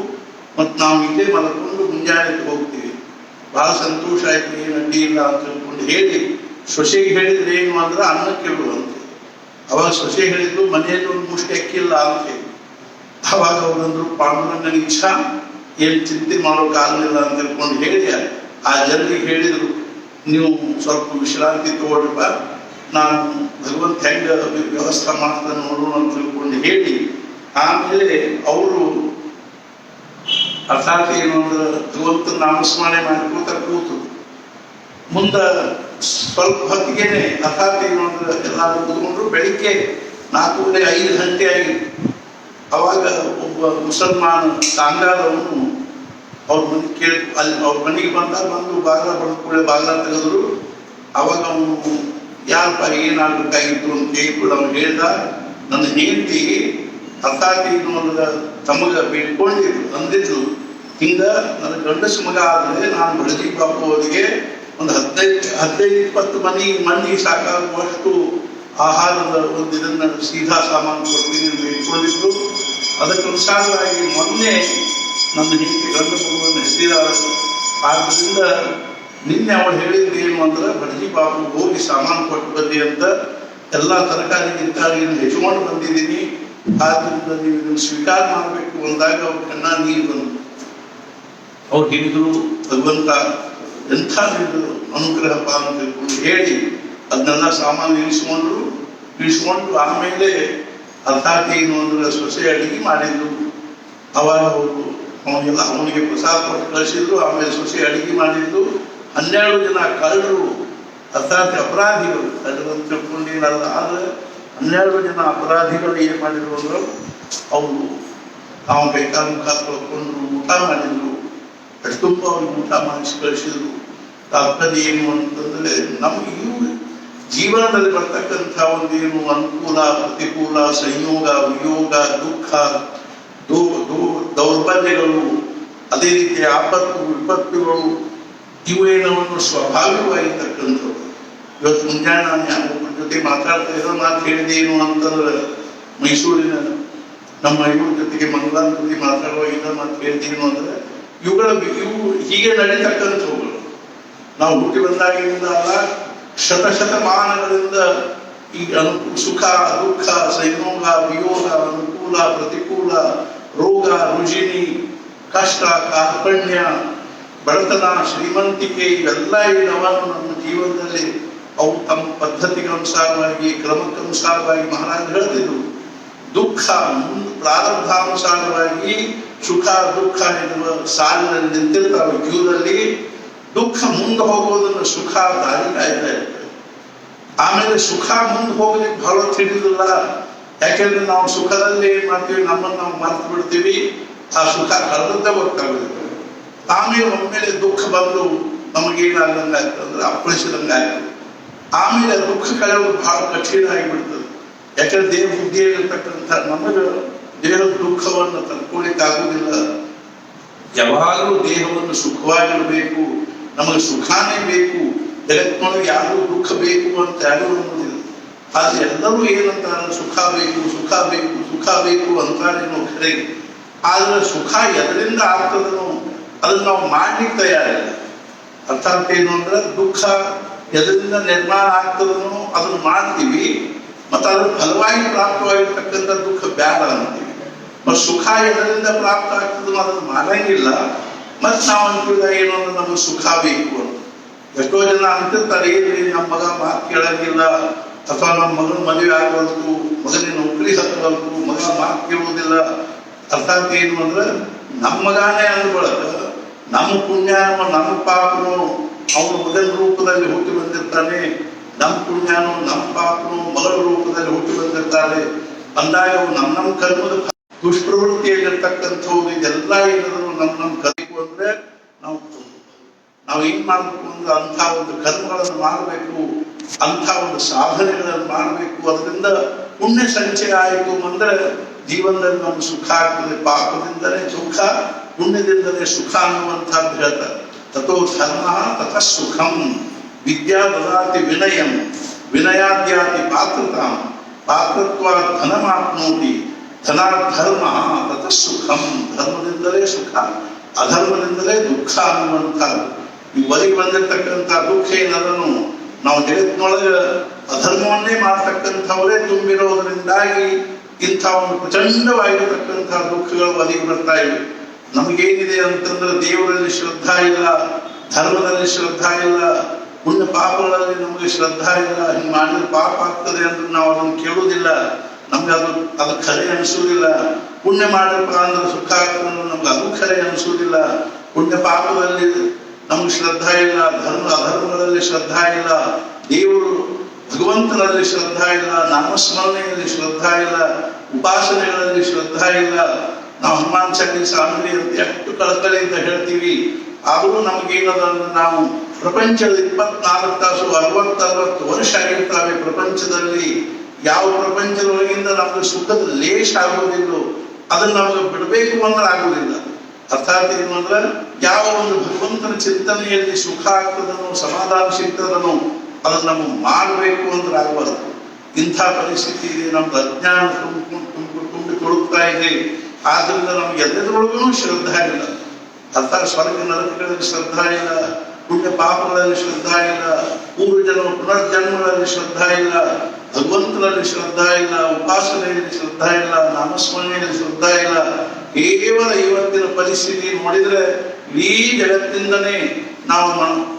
ಮತ್ತು ನಾವು ಇಲ್ಲೇ ಮಲ್ಕೊಂಡು ಮುಂಜಾನೆ ಹೋಗ್ತೀವಿ. ಬಹಳ ಸಂತೋಷ ಆಯ್ತು, ಏನು ಅಡ್ಡಿ ಇಲ್ಲ ಅಂತ ತಿಳ್ಕೊಂಡು ಹೇಳಿ ಸೊಸೆಗೆ ಹೇಳಿದ್ರೆ ಏನು ಅಂದ್ರೆ ಅನ್ನ ಕೇಳುವಂತೆ. ಅವಾಗ ಸೊಸೆ ಹೇಳಿದ್ರು, ಮನೆಯಲ್ಲಿ ಒಂದು ಮುಷ್ಟಿ ಅಕ್ಕಿಲ್ಲ ಅಂತ. ಅವಾಗ ಅವ್ರಂದ್ರು, ಪಾಂಡುರಂಗನ ಇಚ್ಛಾ, ಏನು ಚಿಂತೆ ಮಾಡೋಕ್ಕಾಗಲಿಲ್ಲ ಅಂತ ತಿಳ್ಕೊಂಡು ಹೇಳಿ ಆ ಜನರಿಗೆ ಹೇಳಿದ್ರು, ನೀವು ಸ್ವಲ್ಪ ವಿಶ್ರಾಂತಿ ತಗೊಳ್ರಪ್ಪ, ನಾನು ಭಗವಂತ ಹೆಂಗ ವ್ಯವಸ್ಥೆ ಮಾಡ್ತಾನೆ ನೋಡೋಣ ಅಂತ ತಿಳ್ಕೊಂಡು ಹೇಳಿ ಆಮೇಲೆ ಅವರು ಅರ್ಥಾತ್ ಏನು ಅಂದ್ರೆ ಭಗವಂತನ ನಾಮಸ್ಮರಣೆ ಮಾಡ್ಕೊತ ಕೂತು. ಮುಂದ ಸ್ವಲ್ಪ ಹೊತ್ತಿಗೆನೆ ಅರ್ಥಾತ್ ಏನು ಅಂದ್ರೆ ಎಲ್ಲರೂ ಕೂತ್ಕೊಂಡ್ರು. ಬೆಳಿಗ್ಗೆ 4:30-5 ಗಂಟೆ ಆಗಿತ್ತು. ಅವಾಗ ಒಬ್ಬ ಮುಸಲ್ಮಾನ ಕಾಂಗಾದವನು ಅವ್ರ ಮನೆ ಕೇಳಿ ಅಲ್ಲಿ ಅವ್ರ ಮನೆಗೆ ಬಂದು ಬಾಗ್ಲ ಬಡ್ಕೊಳ್ಳೆ ಬಾಗ್ಲ ತೆಗೆದ್ರು. ಅವಾಗ ಅವನು ಯಾರಪ್ಪ ಏನಾಗಬೇಕಾಗಿತ್ತು ಅಂತ ಕೇಳ್ಬಿಟ್ಟು ಅವ್ನು ಹೇಳ್ದ, ನನ್ನ ಹೆಂಡತಿ ಅರ್ಥಾತ್ ಏನು ಅಂದ್ರೆ ತಮಗ ಬೇಡ್ಕೊಂಡಿದ್ರು, ಅಂದಿದ್ರು, ಹಿಂಗ ನನ್ನ ಗಂಡಸ ಮಗ ಆದ್ರೆ ನಾನು ಭಣಜಿ ಬಾಪು ಅವರಿಗೆ ಒಂದು 15-20 ಮಂದಿಗೆ ಸಾಕಾಗುವಷ್ಟು ಆಹಾರದ ಒಂದು ಇದನ್ನ ಸೀದಾ ಸಾಮಾನು ಕೊಡ್ತೀನಿ ಅಂತ ಬೇಡ್ಕೊಂಡಿದ್ರು. ಅದಕ್ಕನುಸಾರವಾಗಿ ಮೊನ್ನೆ ನನ್ನ ಹೆಂಡತಿ ಗಂಡ ಮಗುವನ್ನು ಹೆಸರಿದಾರ. ಆದ್ದರಿಂದ ನಿನ್ನೆ ಅವಳು ಹೇಳಿದ್ದು ಏನು ಅಂದ್ರೆ, ಭಣಜಿ ಬಾಪು ಹೋಗಿ ಸಾಮಾನು ಕೊಟ್ಟು ಬಂದಿ ಅಂತ, ಎಲ್ಲ ತರಕಾರಿ ಗಿರಕಾರಿಯನ್ನು ಹೆಚ್ಕೊಂಡು ಬಂದಿದ್ದೀನಿ, ಆದ್ದರಿಂದ ನೀವು ಇದನ್ನು ಸ್ವೀಕಾರ ಮಾಡಬೇಕು ಅಂದಾಗ ಅವ್ರ ಕಣ್ಣ ನೀರು ಬಂದು ಅವ್ರು ಹೇಳಿದ್ರು, ಭಗವಂತ ಎಂಥ ಅನುಗ್ರಹಪ್ಪ ಅಂತ ತಿಳ್ಕೊಂಡು ಹೇಳಿ ಅದನ್ನೆಲ್ಲ ಸಾಮಾನು ಇಳಿಸ್ಕೊಂಡು ಆಮೇಲೆ ಅರ್ಥಾತ್ ಏನು ಅಂದ್ರೆ ಸೊಸೆ ಅಡಿಗೆ ಮಾಡಿದ್ರು. ಅವಾಗ ಅವರು ಅವನಿಗೆ ಪ್ರಸಾದ ಕೊಟ್ಟು ಕಳಿಸಿದ್ರು. ಆಮೇಲೆ ಸೊಸೆ ಅಡಿಗೆ ಮಾಡಿದ್ದು. 12 ಜನ ಕಳ್ಳರು ಅರ್ಥಾತ್ ಅಪರಾಧಿಗಳು, ಕಳ್ಳರು ಅಂತ ತಿಳ್ಕೊಂಡೇನಲ್ಲ, ಆದ್ರೆ 12 ಜನ ಅಪರಾಧಿಗಳು ಏನು ಮಾಡಿದ್ರು ಅಂದ್ರೆ ಅವರು ನಾವು ಕೈಕಾಲು ಮುಖ ತೊಳ್ಕೊಂಡು ಊಟ ಮಾಡಿದ್ರು, ತುಂಬ ಅವ್ರಿಗೆ ಊಟ ಮಾಡಿಸಿ ಕಳಿಸಿದ್ರು. ತಾತ್ಪರ್ಯ ಏನು ಅಂತಂದ್ರೆ ನಮ್ಗೆ ಇವು ಜೀವನದಲ್ಲಿ ಬರ್ತಕ್ಕಂಥ ಒಂದೇನು ಅನುಕೂಲ ಪ್ರತಿಕೂಲ ಸಂಯೋಗ ವಿಯೋಗ ದುಃಖ ದೌರ್ಬಲ್ಯಗಳು ಅದೇ ರೀತಿ ಆಪತ್ತು ವಿಪತ್ತುಗಳು ಇವೇನವನ್ನು ಸ್ವಾಭಾವಿಕವಾಗಿರ್ತಕ್ಕಂಥದ್ದು. ಇವತ್ತು ಮುಂಜಾನೆ ನಾನು ಯಾರೊಬ್ಬರ ಜೊತೆ ಮಾತಾಡ್ತಾ ಇರೋ ಮಾತು ಹೇಳಿದೆ ಏನು ಅಂತಂದ್ರೆ ಮೈಸೂರಿನ ನಮ್ಮ ಇವ್ರ ಜೊತೆಗೆ ಮಂಗಳಾರ ಜೊತೆ ಮಾತಾಡುವಾಗ ಇದನ್ನ ಮಾತು ಹೇಳಿದೇನು ಅಂದ್ರೆ ಇವು ಹೀಗೆ ನಡೀತಕ್ಕಂಥವುಗಳು. ನಾವು ಹುಟ್ಟಿ ಬಂದಾಗಿನಿಂದ ಅಲ್ಲ, ಶತಶತಮಾನಗಳಿಂದ ಈ ಸುಖ ದುಃಖ ಸಂಯೋಗ ವಿಯೋಗ ಅನುಕೂಲ ಪ್ರತಿಕೂಲ ರೋಗ ರುಜಿನಿ ಕಷ್ಟ ಕಾರ್ಪಣ್ಯ ಬಡತನ ಶ್ರೀಮಂತಿಕೆ ಇವೆಲ್ಲ ಏನವನ್ನು ನಮ್ಮ ಜೀವನದಲ್ಲಿ ಅವು ತಮ್ಮ ಪದ್ಧತಿಗನುಸಾರವಾಗಿ ಕ್ರಮಕ್ಕನುಸಾರವಾಗಿ ಮಹಾರಾಜ ಹೇಳ್ತಿದ್ರು. ದುಃಖ ಪ್ರಾರಬ್ಧಾನುಸಾರವಾಗಿ ಸುಖ ದುಃಖ ಎನ್ನುವ ಸಾಲಿನಲ್ಲಿ ನಿಂತಿರ್ತಾವೆ ಕ್ಯೂದಲ್ಲಿ. ದುಃಖ ಮುಂದೆ ಹೋಗೋದನ್ನು ಸುಖ ದಾರಿ ಕಾಯ್ತಾ ಇರ್ತದೆ. ಆಮೇಲೆ ಸುಖ ಮುಂದೆ ಹೋಗ್ಲಿಕ್ಕೆ ಬಹಳ ತಿಳಿದಿಲ್ಲ. ಯಾಕೆಂದ್ರೆ ನಾವು ಸುಖದಲ್ಲಿ ಏನ್ ಮಾಡ್ತೀವಿ, ನಮ್ಮನ್ನು ನಾವು ಮರ್ತು ಬಿಡ್ತೀವಿ, ಆ ಸುಖ ಕಳೆದದ್ದೇ ಗೊತ್ತಾಗುತ್ತೆ. ಆಮೇಲೆ ಒಮ್ಮೆಲೆ ದುಃಖ ಬಂದು ನಮಗೇನಾಗಂಗ ಆಗ್ತದಂದ್ರೆ ಅಪ್ಪಳಿಸಿದಂಗ ಆಗ್ತದೆ. ಆಮೇಲೆ ದುಃಖ ಕಳೆಯೋದು ಬಹಳ ಕಠಿಣ ಆಗಿಬಿಡ್ತದೆ. ಯಾಕಂದ್ರೆ ದೇಹ ಬುದ್ಧಿಯಾಗಿರ್ತಕ್ಕಂಥ ನಮಗೆ ದೇಹದ ದುಃಖವನ್ನು ತಡ್ಕೊಳ್ಳಿಕ್ಕಾಗುವುದಿಲ್ಲ. ಯಾವಾಗಲೂ ದೇಹವನ್ನು ಸುಖವಾಗಿರಬೇಕು, ನಮಗೆ ಸುಖಾನೇ ಬೇಕು, ಜಗತ್ತಿನೊಳಗೆ ಯಾರು ದುಃಖ ಬೇಕು ಅಂತ ಯಾರು ಅನ್ನೋದಿಲ್ಲ. ಆದ್ರೆ ಎಲ್ಲರೂ ಏನಂತಾರೆ, ಸುಖ ಬೇಕು ಸುಖ ಬೇಕು ಸುಖ ಬೇಕು ಅಂತಾರೇನೋ ಖರೆ. ಆದ್ರೆ ಸುಖ ಎದರಿಂದ ಆಗ್ತದನೋ ಅದನ್ನ ನಾವು ಮಾಡ್ಲಿಕ್ಕೆ ತಯಾರಿಲ್ಲ. ಅರ್ಥಾತ್ ಏನು ಅಂದ್ರೆ ದುಃಖ ಎದರಿಂದ ನಿರ್ಮಾಣ ಆಗ್ತದನೋ ಅದನ್ನು ಮಾಡ್ತೀವಿ, ಮತ್ತು ಅದ್ರ ಫಲವಾಗಿ ಪ್ರಾಪ್ತವಾಗಿರ್ತಕ್ಕಂಥ ದುಃಖ ಬ್ಯಾಡ ಅಂತೀವಿ. ಮತ್ತು ಸುಖ ಎದರಿಂದ ಪ್ರಾಪ್ತ ಆಗ್ತದನೋ ಅದನ್ನು ಮಾಡಂಗಿಲ್ಲ. ಮತ್ತು ನಾವು ಅಂತಿದ ಏನು ಅಂದ್ರೆ ನಮಗೆ ಸುಖ ಬೇಕು ಅಂತ. ಎಷ್ಟೋ ಜನ ಅಂತಿರ್ತಾರೆ, ಏನ್ರಿ ನಮ್ಮ ಮಗ ಮಾತು ಕೇಳಂಗಿಲ್ಲ, ಅಥವಾ ನಮ್ಮ ಮಗನ ಮದುವೆ ಆಗಬಾರ್ದು, ಮಗನಿಗೆ ನೌಕರಿ ಹತ್ತಬಾರ್ದು, ಮಗ ಮಾತು ಕೇಳುವುದಿಲ್ಲ. ಅರ್ಥಾತ್ ಏನು ಅಂದ್ರೆ ನಮ್ಮ ಮಗನೇ ಅಂದ್ಬಳಕ ನಮ್ಮ ಪುಣ್ಯನೋ ನಮ್ಮ ಪಾಪನೋ ಅವನ ಮಗನ ರೂಪದಲ್ಲಿ ಹುಟ್ಟಿ ಬಂದಿರ್ತಾನೆ, ನಮ್ಮ ಪುಣ್ಯನೋ ನಮ್ಮ ಪಾಪನೋ ಮಗಳ ರೂಪದಲ್ಲಿ ಹುಟ್ಟಿ ಬಂದಿರ್ತಾರೆ ಅಂದಾಗ ನಮ್ಮ ಕರ್ಮದ ದುಷ್ಪ್ರವೃತ್ತಿಯಲ್ಲಿರ್ತಕ್ಕಂಥವು ಇದೆಲ್ಲ ಏನಾದ್ರು ನಮ್ಮ ಕಲಿಕು ಅಂದ್ರೆ ನಾವು ಏನ್ ಮಾಡ್ಬೇಕು ಅಂದ್ರೆ ಅಂಥ ಒಂದು ಕರ್ಮಗಳನ್ನು ಮಾಡಬೇಕು, ಅಂಥ ಒಂದು ಸಾಧನೆಗಳನ್ನು ಮಾಡಬೇಕು. ಅದರಿಂದ ಪುಣ್ಯ ಸಂಚಯ ಆಯಿತು ಅಂದ್ರೆ ಜೀವನದಲ್ಲಿ ನಮ್ಗೆ ಸುಖ ಆಗ್ತದೆ. ಪಾಪದಿಂದಲೇ ದುಃಖ, ಪುಣ್ಯದಿಂದಲೇ ಸುಖ ಅನ್ನುವಂಥದ್ದು ಹೇಳ್ತಾರೆ. ತಥೋ ಧರ್ಮ ತಥ ಸುಖಂ ವಿದ್ಯಾ ದದಾತಿ ವಿನಯಂ ವಿನಯಾದ್ಯಾತಿ ಪಾತ್ರತಾಂ ಪಾತ್ರತ್ವಾತ್ ಧನಮಾಪ್ನೋತಿ ಧನಾತ್ ಧರ್ಮ ತಥ ಸುಖಂ. ಧರ್ಮದಿಂದಲೇ ಸುಖ, ಅಧರ್ಮದಿಂದಲೇ ದುಃಖ ಅನ್ನುವಂಥದ್ದು. ಇವರಿಗೆ ಬಂದಿರತಕ್ಕಂಥ ದುಃಖ ಏನದನ್ನು ನಾವು ಜಗತ್ತಿನೊಳಗೆ ಅಧರ್ಮವನ್ನೇ ಮಾಡ್ತಕ್ಕಂಥವರೇ ತುಂಬಿರೋದರಿಂದಾಗಿ ಇಂಥ ಒಂದು ಪ್ರಚಂಡವಾಗಿರತಕ್ಕಂಥ ದುಃಖಗಳು ಒದಗಿ ಬರ್ತಾ ಇವೆ. ನಮಗೇನಿದೆ ಅಂತಂದ್ರೆ ದೇವರಲ್ಲಿ ಶ್ರದ್ಧಾ ಇಲ್ಲ, ಧರ್ಮದಲ್ಲಿ ಶ್ರದ್ಧಾ ಇಲ್ಲ, ಪುಣ್ಯ ಪಾಪಗಳಲ್ಲಿ ನಮಗೆ ಶ್ರದ್ಧಾ ಇಲ್ಲ. ಹಿಂಗೆ ಮಾಡಿದ್ರೆ ಪಾಪ ಆಗ್ತದೆ ಅಂದ್ರೆ ನಾವು ಅದನ್ನು ಕೇಳುವುದಿಲ್ಲ, ನಮ್ಗೆ ಅದು ಖರೆ ಅನಿಸೋದಿಲ್ಲ. ಪುಣ್ಯ ಮಾಡಪ್ಪ ಅಂದ್ರೆ ಸುಖ ಆಗ್ತದೆ ಅಂದ್ರೆ ನಮ್ಗೆ ಅದು ಖರೆ ಅನಿಸೋದಿಲ್ಲ. ಪುಣ್ಯ ಪಾಪದಲ್ಲಿ ನಮ್ಗೆ ಶ್ರದ್ಧಾ ಇಲ್ಲ, ಅಧರ್ಮಗಳಲ್ಲಿ ಶ್ರದ್ಧಾ ಇಲ್ಲ, ದೇವರು ಭಗವಂತನಲ್ಲಿ ಶ್ರದ್ಧಾ ಇಲ್ಲ, ನಾಮಸ್ಮರಣೆಯಲ್ಲಿ ಶ್ರದ್ಧಾ ಇಲ್ಲ, ಉಪಾಸನೆಗಳಲ್ಲಿ ಶ್ರದ್ಧಾ ಇಲ್ಲ. ನಾವು ಹನುಮಾನ್ ಚಾಲೀಸ ಅಂಗಡಿ ಅಂತ ಎಷ್ಟು ಕಳಕಳಿಯಿಂದ ಹೇಳ್ತೀವಿ, ಆದರೂ ನಮಗೇನದಂದ್ರೆ ನಾವು ಪ್ರಪಂಚದ 24 ತಾಸು 60 ವರ್ಷ ಆಗಿರ್ತಾವೆ ಪ್ರಪಂಚದಲ್ಲಿ. ಯಾವ ಪ್ರಪಂಚದೊಳಗಿಂದ ನಮ್ಗೆ ಸುಖದ ಲೇಷ ಆಗುವುದಿಲ್ಲೋ ಅದನ್ನ ನಮ್ಗೆ ಬಿಡಬೇಕು ಅಂದ್ರೆ ಆಗುವುದಿಲ್ಲ. ಅರ್ಥಾತ್ ಏನು ಅಂದ್ರೆ ಯಾವ ಒಂದು ಭಗವಂತನ ಚಿಂತನೆಯಲ್ಲಿ ಸುಖ ಆಗ್ತದನೋ ಸಮಾಧಾನ ಸಿಗ್ತದನೋ ಅದನ್ನ ನಮಗೆ ಮಾಡಬೇಕು ಅಂದ್ರೆ ಆಗಬಾರ್ದು. ಇಂಥ ಪರಿಸ್ಥಿತಿ ಇದೆ, ನಮ್ದು ಅಜ್ಞಾನ ತುಂಬಿಕೊಡುತ್ತಾ ಇದೆ. ಆದ್ರಿಂದ ನಮ್ಗೆ ಎಲ್ಲದರೊಳಗೂ ಶ್ರದ್ಧಾ ಇಲ್ಲ. ಅರ್ಥಾತ್ ಸ್ವರ್ಗ ನರಕಗಳಲ್ಲಿ ಶ್ರದ್ಧಾ ಇಲ್ಲ, ಪುಣ್ಯ ಪಾಪಗಳಲ್ಲಿ ಶ್ರದ್ಧಾ ಇಲ್ಲ, ಪೂರ್ವಜನ್ಮ ಪುನರ್ಜನ್ಮಗಳಲ್ಲಿ ಶ್ರದ್ಧಾ ಇಲ್ಲ, ಭಗವಂತನಲ್ಲಿ ಶ್ರದ್ಧಾ ಇಲ್ಲ, ಉಪಾಸನೆಯಲ್ಲಿ ಶ್ರದ್ಧಾ ಇಲ್ಲ, ನಾಮಸ್ಮರಣೆಯಲ್ಲಿ ಶ್ರದ್ಧಾ ಇಲ್ಲ. ಕೇವಲ ಇವತ್ತಿನ ಪರಿಸ್ಥಿತಿ ನೋಡಿದ್ರೆ ಇಡೀ ಜಗತ್ತಿಂದನೇ ನಾವು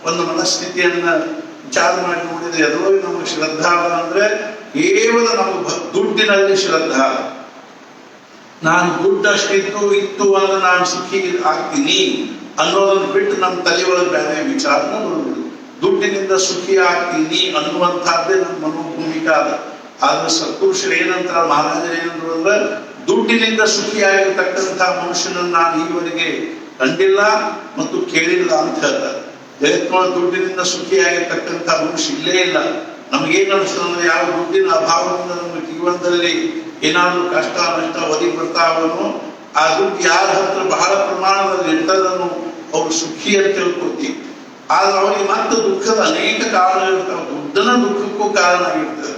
ಒಂದು ಮನಸ್ಥಿತಿಯನ್ನ ವಿಚಾರ ಮಾಡಿ ನೋಡಿದ್ರೆ ಎದುರು ನಮಗೆ ಶ್ರದ್ಧಾ ಅಂದ್ರೆ ಕೇವಲ ನಮಗೆ ದುಡ್ಡಿನಲ್ಲಿ ಶ್ರದ್ಧಾ. ನಾನು ದುಡ್ಡಷ್ಟಿತ್ತು ಇತ್ತು ಅಂದ್ರೆ ನಾನು ಸುಖಿ ಆಗ್ತೀನಿ ಅನ್ನೋದನ್ನು ಬಿಟ್ಟು ನಮ್ಮ ತಲೆಯೊಳಗೆ ಬೇರೆ ವಿಚಾರನ ಬರುವುದು. ದುಡ್ಡಿನಿಂದ ಸುಖಿ ಆಗ್ತೀನಿ ಅನ್ನುವಂಥದ್ದೇ ನಮ್ಮ ಮನೋಭೂಮಿಕ ಅದ. ಆದ್ರೆ ಸತ್ಪುರುಷರು ಏನಂತ ಮಹಾರಾಜರು ಏನಂದ್ರು ಅಂದ್ರೆ ದುಡ್ಡಿನಿಂದ ಸುಖಿಯಾಗಿರ್ತಕ್ಕಂಥ ಮನುಷ್ಯನನ್ನು ನಾನು ಈವರೆಗೆ ಕಂಡಿಲ್ಲ ಮತ್ತು ಕೇಳಿಲ್ಲ ಅಂತ ಹೇಳ್ತಾರೆ. ಜಗತ್ತಿನೊಳಗೆ ದುಡ್ಡಿನಿಂದ ಸುಖಿಯಾಗಿರ್ತಕ್ಕಂಥ ಮನುಷ್ಯ ಇಲ್ಲೇ ಇಲ್ಲ. ನಮಗೇನು ಅನಿಸ್ತದಂದ್ರೆ ಯಾವ ದುಡ್ಡಿನ ಅಭಾವದಿಂದ ನಮ್ಮ ಜೀವನದಲ್ಲಿ ಏನಾದ್ರೂ ಕಷ್ಟ ನಷ್ಟ ಒದಗಿ ಬರ್ತಾವನು ಆ ದುಡ್ಡು ಯಾರ ಹತ್ರ ಬಹಳ ಪ್ರಮಾಣದಲ್ಲಿ ಇರ್ತದನ್ನು ಅವ್ರು ಸುಖಿ ಅಂತ ತಿಳ್ಕೊತೀವಿ. ಆದ್ರೆ ಅವರಿಗೆ ಮತ್ತೆ ದುಃಖದ ಅನೇಕ ಕಾರಣಗಳಿರ್ತಾವೆ. ದುಡ್ಡನ ದುಃಖಕ್ಕೂ ಕಾರಣ ಆಗಿರ್ತದೆ.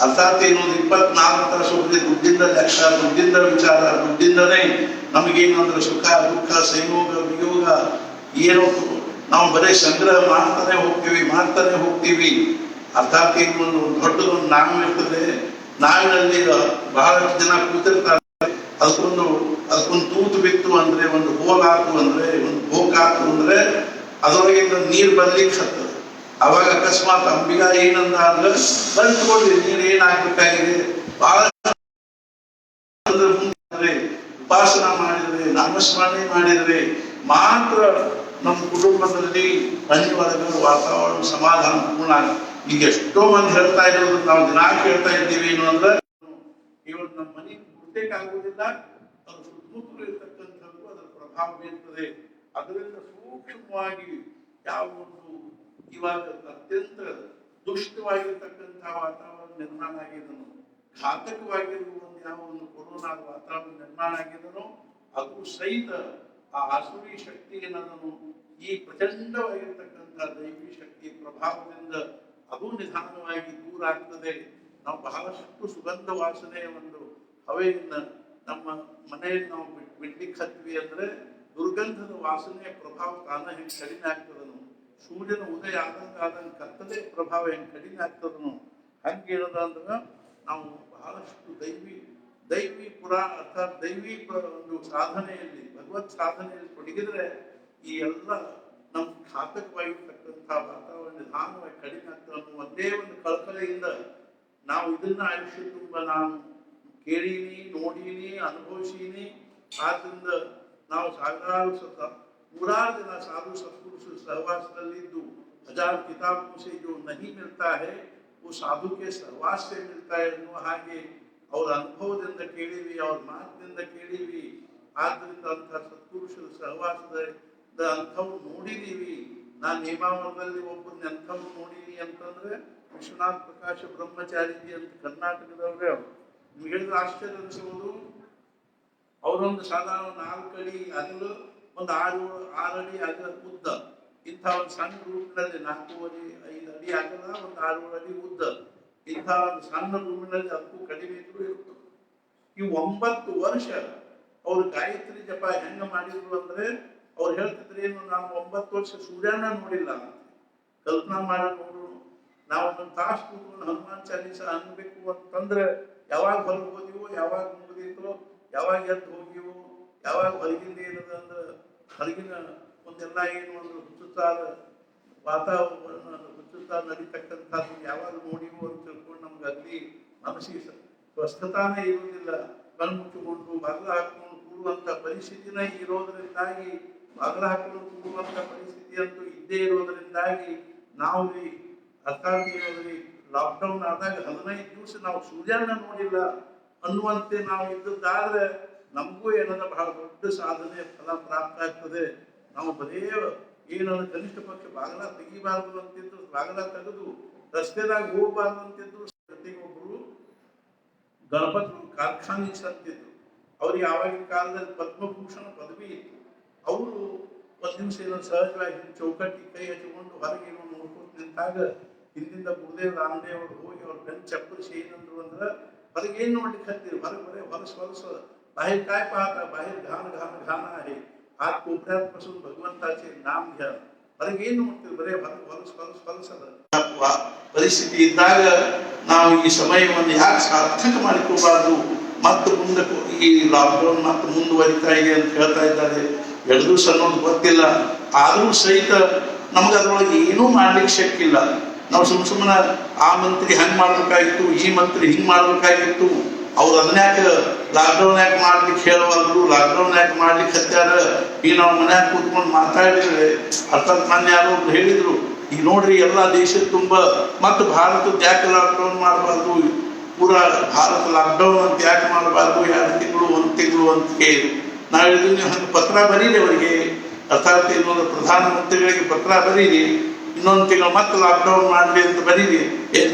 ಅರ್ಥಾತ್ ಏನು 24 ತಾಸು ದುಡ್ಡಿಂದ ಲೆಕ್ಕ, ದುಡ್ಡಿಂದ ವಿಚಾರ, ದುಡ್ಡಿಂದನೇ ನಮಗೇನಂದ್ರೆ ಸುಖ ದುಃಖ ಸಂಯೋಗ ವಿಯೋಗ ಏನೋ ನಾವು ಬರೀ ಸಂಗ್ರಹ ಮಾಡ್ತಾನೆ ಹೋಗ್ತೀವಿ. ಅರ್ಥಾತ್ ಏನು ಒಂದು ದೊಡ್ಡದೊಂದು ನಾಮ ಇರ್ತದೆ. ನಾವಿನಲ್ಲಿ ಬಹಳಷ್ಟು ಜನ ಕೂತಿರ್ತಾರೆ. ಅದಕ್ಕೊಂದು ತೂತು ಬಿತ್ತು ಅಂದ್ರೆ, ಒಂದು ಹೋಲ್ ಹಾಕು ಅಂದ್ರೆ, ಒಂದು ಬೋಕ್ ಹಾಕು ಅಂದ್ರೆ ಅದರೊಳಗೆ ನೀರು ಬರ್ಲಿಕ್ಕೆ ಹತ್ತದ. ಅವಾಗ ಅಕಸ್ಮಾತ್ ಅಂಬಿಗ ಏನಂದ ಅಂದ್ರೆ ಬಂದ್ಕೊಳ್ಳಿ ನೀರು ಏನಾಗಬೇಕಾಗಿದೆ. ಬಹಳ ಉಪಾಸನ ಮಾಡಿದ್ರೆ, ನಾಮಸ್ಮರಣೆ ಮಾಡಿದ್ರೆ ಮಾತ್ರ ನಮ್ಮ ಕುಟುಂಬದಲ್ಲಿ ಮನೆ ಒಳಗ ವಾತಾವರಣ ಸಮಾಧಾನ ಪೂರ್ಣ. ಈಗ ಎಷ್ಟೋ ಮಂದಿ ಹೇಳ್ತಾ ಇರೋದು ನಾವು ದಿನ ಕೇಳ್ತಾ ಇದ್ದೀವಿ ಏನು ಅಂದ್ರೆ ಇವತ್ತು ನಮ್ಮ ಮನೆ ಗುರ್ತೇಕಾಗುವುದಿಲ್ಲ, ಅದು ಸುತ್ತಮುತ್ತಲು ಇರ್ತಕ್ಕಂಥದ್ದು ಅದರ ಪ್ರಭಾವ ಬೀರ್ತದೆ. ಅದರಿಂದ ಸೂಕ್ಷ್ಮವಾಗಿ ಯಾವ ಒಂದು ಇವಾಗ ಅತ್ಯಂತ ದುಷ್ಟವಾಗಿರ್ತಕ್ಕಂಥ ವಾತಾವರಣ ನಿರ್ಮಾಣ ಆಗಿದನು, ಘಾತಕವಾಗಿರುವ ಒಂದು ಯಾವ ಒಂದು ಕೊರೋನಾ ವಾತಾವರಣ ನಿರ್ಮಾಣ ಆಗಿದನೋ ಅದು ಸಹಿತ ಆ ಆಸುರಿ ಶಕ್ತಿ ಏನದನು ಈ ಪ್ರಚಂಡವಾಗಿರ್ತಕ್ಕಂಥ ದೈವಿ ಶಕ್ತಿ ಪ್ರಭಾವದಿಂದ ಅದು ನಿಧಾನವಾಗಿ ದೂರ ಆಗ್ತದೆ. ನಾವು ಬಹಳಷ್ಟು ಸುಗಂಧ ವಾಸನೆಯ ಒಂದು ಹವೆಯನ್ನ ನಮ್ಮ ಮನೆಯಲ್ಲಿ ನಾವು ಬಿಡ್ಲಿಕ್ಕೆ ಹತ್ವಿ ಅಂದ್ರೆ ದುರ್ಗಂಧದ ವಾಸನೆಯ ಪ್ರಭಾವ ತಾನ ಹೆಂಗೆ ಕಡಿಮೆ ಆಗ್ತದನು. ಸೂರ್ಯನ ಉದಯ ಆದಂಗೆ ಕತ್ತಲೆ ಪ್ರಭಾವ ಹೆಂಗೆ ಕಡಿಮೆ ಆಗ್ತದನು. ಹಂಗೇನದ ಅಂದ್ರೆ ನಾವು ಬಹಳಷ್ಟು ದೈವಿ ಅರ್ಥಾತ್ ದೈವಿ ಒಂದು ಸಾಧನೆಯಲ್ಲಿ ಭಗವತ್ ಸಾಧನೆಯಲ್ಲಿ ತೊಡಗಿದ್ರೆ ಈ ಎಲ್ಲ ನಮ್ಮ ಘಾತಕವಾಗಿರ್ತಕ್ಕಂಥ ವಾತಾವರಣ ನಿಧಾನವಾಗಿ ಕಡಿಮೆ ಆಗ್ತದೆ ಅನ್ನೋ ಒಂದೇ ಒಂದು ಕಳಕಳೆಯಿಂದ ನಾವು ಇದನ್ನ ಆಯುಷ್ಯ ತುಂಬ ನಾನು ಕೇಳೀನಿ, ನೋಡೀನಿ, ಅನುಭವಿಸೀನಿ. ಆದ್ರಿಂದ ನಾವು ಸಾವಿರಾರು ನೂರಾರು ಜನ ಸಾಧು ಸತ್ಪುರುಷ ಸಹವಾಸದಲ್ಲಿದ್ದು हजार किताबों से जो नहीं मिलता है वो साधु के सहवास से मिलता है ಅನ್ನುವ ಹಾಗೆ ಅವ್ರ ಅನುಭವದಿಂದ ಕೇಳಿವಿ, ಅವ್ರ ಮಾತಿನಿಂದ ಕೇಳಿವಿ. ಆದ್ರಿಂದ ಅಂತ ಸತ್ಪುರುಷರ ಸಹವಾಸದ ಅಂಥವು ನೋಡಿದೀವಿ. ನಾನು ನೇಮಾವರದಲ್ಲಿ ಒಬ್ಬರನ್ನ ಅಂಥವು ನೋಡೀನಿ ಅಂತಂದ್ರೆ ವಿಶ್ವನಾಥ ಪ್ರಕಾಶ ಬ್ರಹ್ಮಚಾರಿಜಿ ಅಂತ ಕರ್ನಾಟಕದವ್ರೆ. ಅವರು ನಿಮ್ಗೆ ಹೇಳಿದ್ರೆ ಆಶ್ಚರ್ಯ ಅನಿಸುವುದು. ಅವರೊಂದು ಸಾಧಾರಣ 4 ಅಡಿ ಅಗಲು, ಒಂದು 6 ಅಡಿ ಅಗಲ ಉದ್ದ. ಇಂಥ ಒಂದು ಸಣ್ಣ ರೂಮಿನಲ್ಲಿ 4.5 ಅಡಿ ಅಗಲ, ಒಂದು 6 ಅಡಿ ಉದ್ದ. ಇಂಥ ಒಂದು ಸಣ್ಣ ರೂಮಿನಲ್ಲಿ ಅದಕ್ಕೂ ಕಡಿಮೆ ಇದ್ರು ಇರ್ತದೆ. ಈ 9 ವರ್ಷ ಅವ್ರು ಗಾಯತ್ರಿ ಜಪ ಹೆಂಗ ಮಾಡಿದ್ರು ಅಂದ್ರೆ ಅವ್ರು ಹೇಳ್ತಿದ್ರೆ ಏನು, ನಾನು 9 ವರ್ಷ ಸೂರ್ಯನ ನೋಡಿಲ್ಲ. ಕಲ್ಪನಾ ಮಾಡಿ ನೋಡು, ನಾವು ಒಂದು ತಾಸು ಕೂತ್ಕೊಂಡು ಹನುಮಾನ್ ಚಾಲೀಸ ಅನ್ಬೇಕು ಅಂತಂದ್ರೆ ಯಾವಾಗ ಹೊರಗೆ ಹೋದಿವೋ, ಯಾವಾಗ ಮುಗಿದಿತ್ತೋ, ಯಾವಾಗ ಎದ್ದು ಹೋಗಿವೋ, ಯಾವಾಗ ಹೊರಗಿಂದ ಏನದ ಅಂದ್ರೆ ಹೊರಗಿನ ಒಂದೆಲ್ಲ ಏನು ಒಂದು ಹುಚ್ಚುತ್ತಾದ ವಾತಾವರಣ ಹುಚ್ಚುತ್ತಾ ನಡೀತಕ್ಕಂಥದ್ದು ಯಾವಾಗ ನೋಡಿವೋ ಅಂತ ತಿಳ್ಕೊಂಡು ನಮ್ಗೆ ಅಲ್ಲಿ ಮನಸ್ಸಿಗೆ ಸ್ವಸ್ಥತಾನೇ ಇರುವುದಿಲ್ಲ. ಕಣ್ಮುಚ್ಚಿಕೊಂಡು ಬಾಗಿಲು ಹಾಕೊಂಡು ಕೂಡುವಂಥ ಪರಿಸ್ಥಿತಿನ ಇರೋದರಿಂದಾಗಿ, ಬಾಗಿಲು ಹಾಕೊಂಡು ಕೂಡುವಂಥ ಪರಿಸ್ಥಿತಿ ಅಂತೂ ಇದ್ದೇ ಇರೋದರಿಂದಾಗಿ ನಾವು ಅರ್ಥಾತ್ ಲಾಕ್ಡೌನ್ ಆದಾಗ 15 ದಿವಸ ನಾವು ಸೂರ್ಯನ ನೋಡಿಲ್ಲ ಅನ್ನುವಂತೆ ನಾವು ಇದ್ದದ್ದಾದ್ರೆ ನಮಗೂ ಏನದ ಬಹಳ ದೊಡ್ಡ ಸಾಧನೆ ಫಲ ಪ್ರಾಪ್ತ ಆಗ್ತದೆ. ನಾವು ಬರೇ ಏನಂದ್ರೆ ಕನಿಷ್ಠ ಪಕ್ಷ ಬಾಗಿಲ ತೆಗಿಬಾರ್ದು ಅಂತಿದ್ರು, ಬಾಗಿಲ ತೆಗೆದು ರಸ್ತೆದಾಗ ಹೋಗಬಾರ್ದು ಅಂತಿದ್ರು. ಜೊತೆಗೊಬ್ಬರು ಗಣಪತಿ ಕಾರ್ಖಾನೆ ಅಂತಿದ್ರು. ಅವ್ರಿಗೆ ಆವಾಗಿನ ಕಾಲದಲ್ಲಿ ಪದ್ಮಭೂಷಣ ಪದವಿ ಇತ್ತು. ಅವರು ಒಂದ್ ದಿವಸ ಏನೋ ಸಹಜವಾಗಿ ಚೌಕಟ್ಟಿ ಕೈ ಹಚ್ಚಿಕೊಂಡು ಹೊರಗೆ ಏನೋ ನೋಡ್ಕೊಂಡು ನಿಂತಾಗ ಹಿಂದಿಂದ ಗುರುದೇವ್ ರಾಮದೇವ್ ಅವರು ಹೋಗಿ ಅವ್ರ ಬೆನ್ನು ಚಪ್ಪರಿಸಿ ಏನಂದ್ರು ಅಂದ್ರೆ ಹೊರಗೆ ಏನ್ ನೋಡ್ಲಿಕ್ಕೆ ಹತ್ತಿರು, ಹೊರಗೆ ಬರೇ ಹೊಲಸ बाहेर काय पाहता, बाहेर घाण घाण घाण आहे. हात कोपऱ्यापासून भगवंताचे नाम घ्या. ಹೊರಗೆ ಏನು ನೋಡ್ತೀವಿ, ಬರೇ ಹೊಲಸದ ಪರಿಸ್ಥಿತಿ ಇದ್ದಾಗ ನಾವು ಈ ಸಮಯವನ್ನು ಯಾಕೆ ಸಾರ್ಥಕ ಮಾಡಿಕೋಬಾರ್ದು. ಮತ್ತೆ ಮುಂದೆ ಈ ಲಾಕ್ಡೌನ್ ಮತ್ತೆ ಮುಂದುವರಿತಾ ಇದೆ ಅಂತ ಹೇಳ್ತಾ ಇದ್ದಾರೆ. 2 ದಿವಸ ಅನ್ನೋದು ಗೊತ್ತಿಲ್ಲ. ಆದರೂ ಸಹಿತ ನಮ್ಗೆ ಅದ್ರೊಳಗೆ ಏನೂ ಮಾಡ್ಲಿಕ್ಕೆ ಶಕ್ಯ ಇಲ್ಲ. ನಾವು ಸುಮ್ಮನೆ ಆ ಮಂತ್ರಿ ಹಂಗೆ ಮಾಡ್ಬೇಕಾಗಿತ್ತು, ಈ ಮಂತ್ರಿ ಹಿಂಗೆ ಮಾಡ್ಬೇಕಾಗಿತ್ತು. ಅವ್ರು ಅದನ್ಯಾಕ ಲಾಕ್ಡೌನ್ ಯಾಕೆ ಮಾಡ್ಲಿಕ್ಕೆ ಹೇಳುವಾದ್ರು, ಲಾಕ್ಡೌನ್ ಯಾಕೆ ಮಾಡ್ಲಿಕ್ಕೆ ಹತ್ತಾರ. ಈಗ ನಾವು ಮನ್ಯಾಗ ಕೂತ್ಕೊಂಡು ಮಾತಾಡಿದ್ರೆ ಅರ್ಥಾತ್ ಮೊನ್ನೆ ಯಾರೋ ಹೇಳಿದ್ರು, ಈಗ ನೋಡ್ರಿ ಎಲ್ಲ ದೇಶದ ತುಂಬ ಮತ್ತು ಭಾರತದ ಯಾಕೆ ಲಾಕ್ಡೌನ್ ಮಾಡಬಾರ್ದು, ಪೂರಾ ಭಾರತ ಲಾಕ್ಡೌನ್ ಅಂತ ಯಾಕೆ ಮಾಡಬಾರ್ದು, 2 ತಿಂಗಳು 1 ತಿಂಗಳು ಅಂತ ಹೇಳಿ ನಾವು ಹೇಳಿದ್ವಿ. ನೀವು ಹಂಗೆ ಪತ್ರ ಬರೀರಿ ಅವರಿಗೆ, ಅರ್ಥಾತ್ ಇನ್ನೊಂದು ಪ್ರಧಾನಮಂತ್ರಿಗಳಿಗೆ ಪತ್ರ ಬರೀರಿ, ಇನ್ನೊಂದು ತಿಂಗಳು ಮತ್ತೆ ಲಾಕ್ಡೌನ್ ಮಾಡಲಿ ಅಂತ ಬರೀರಿ.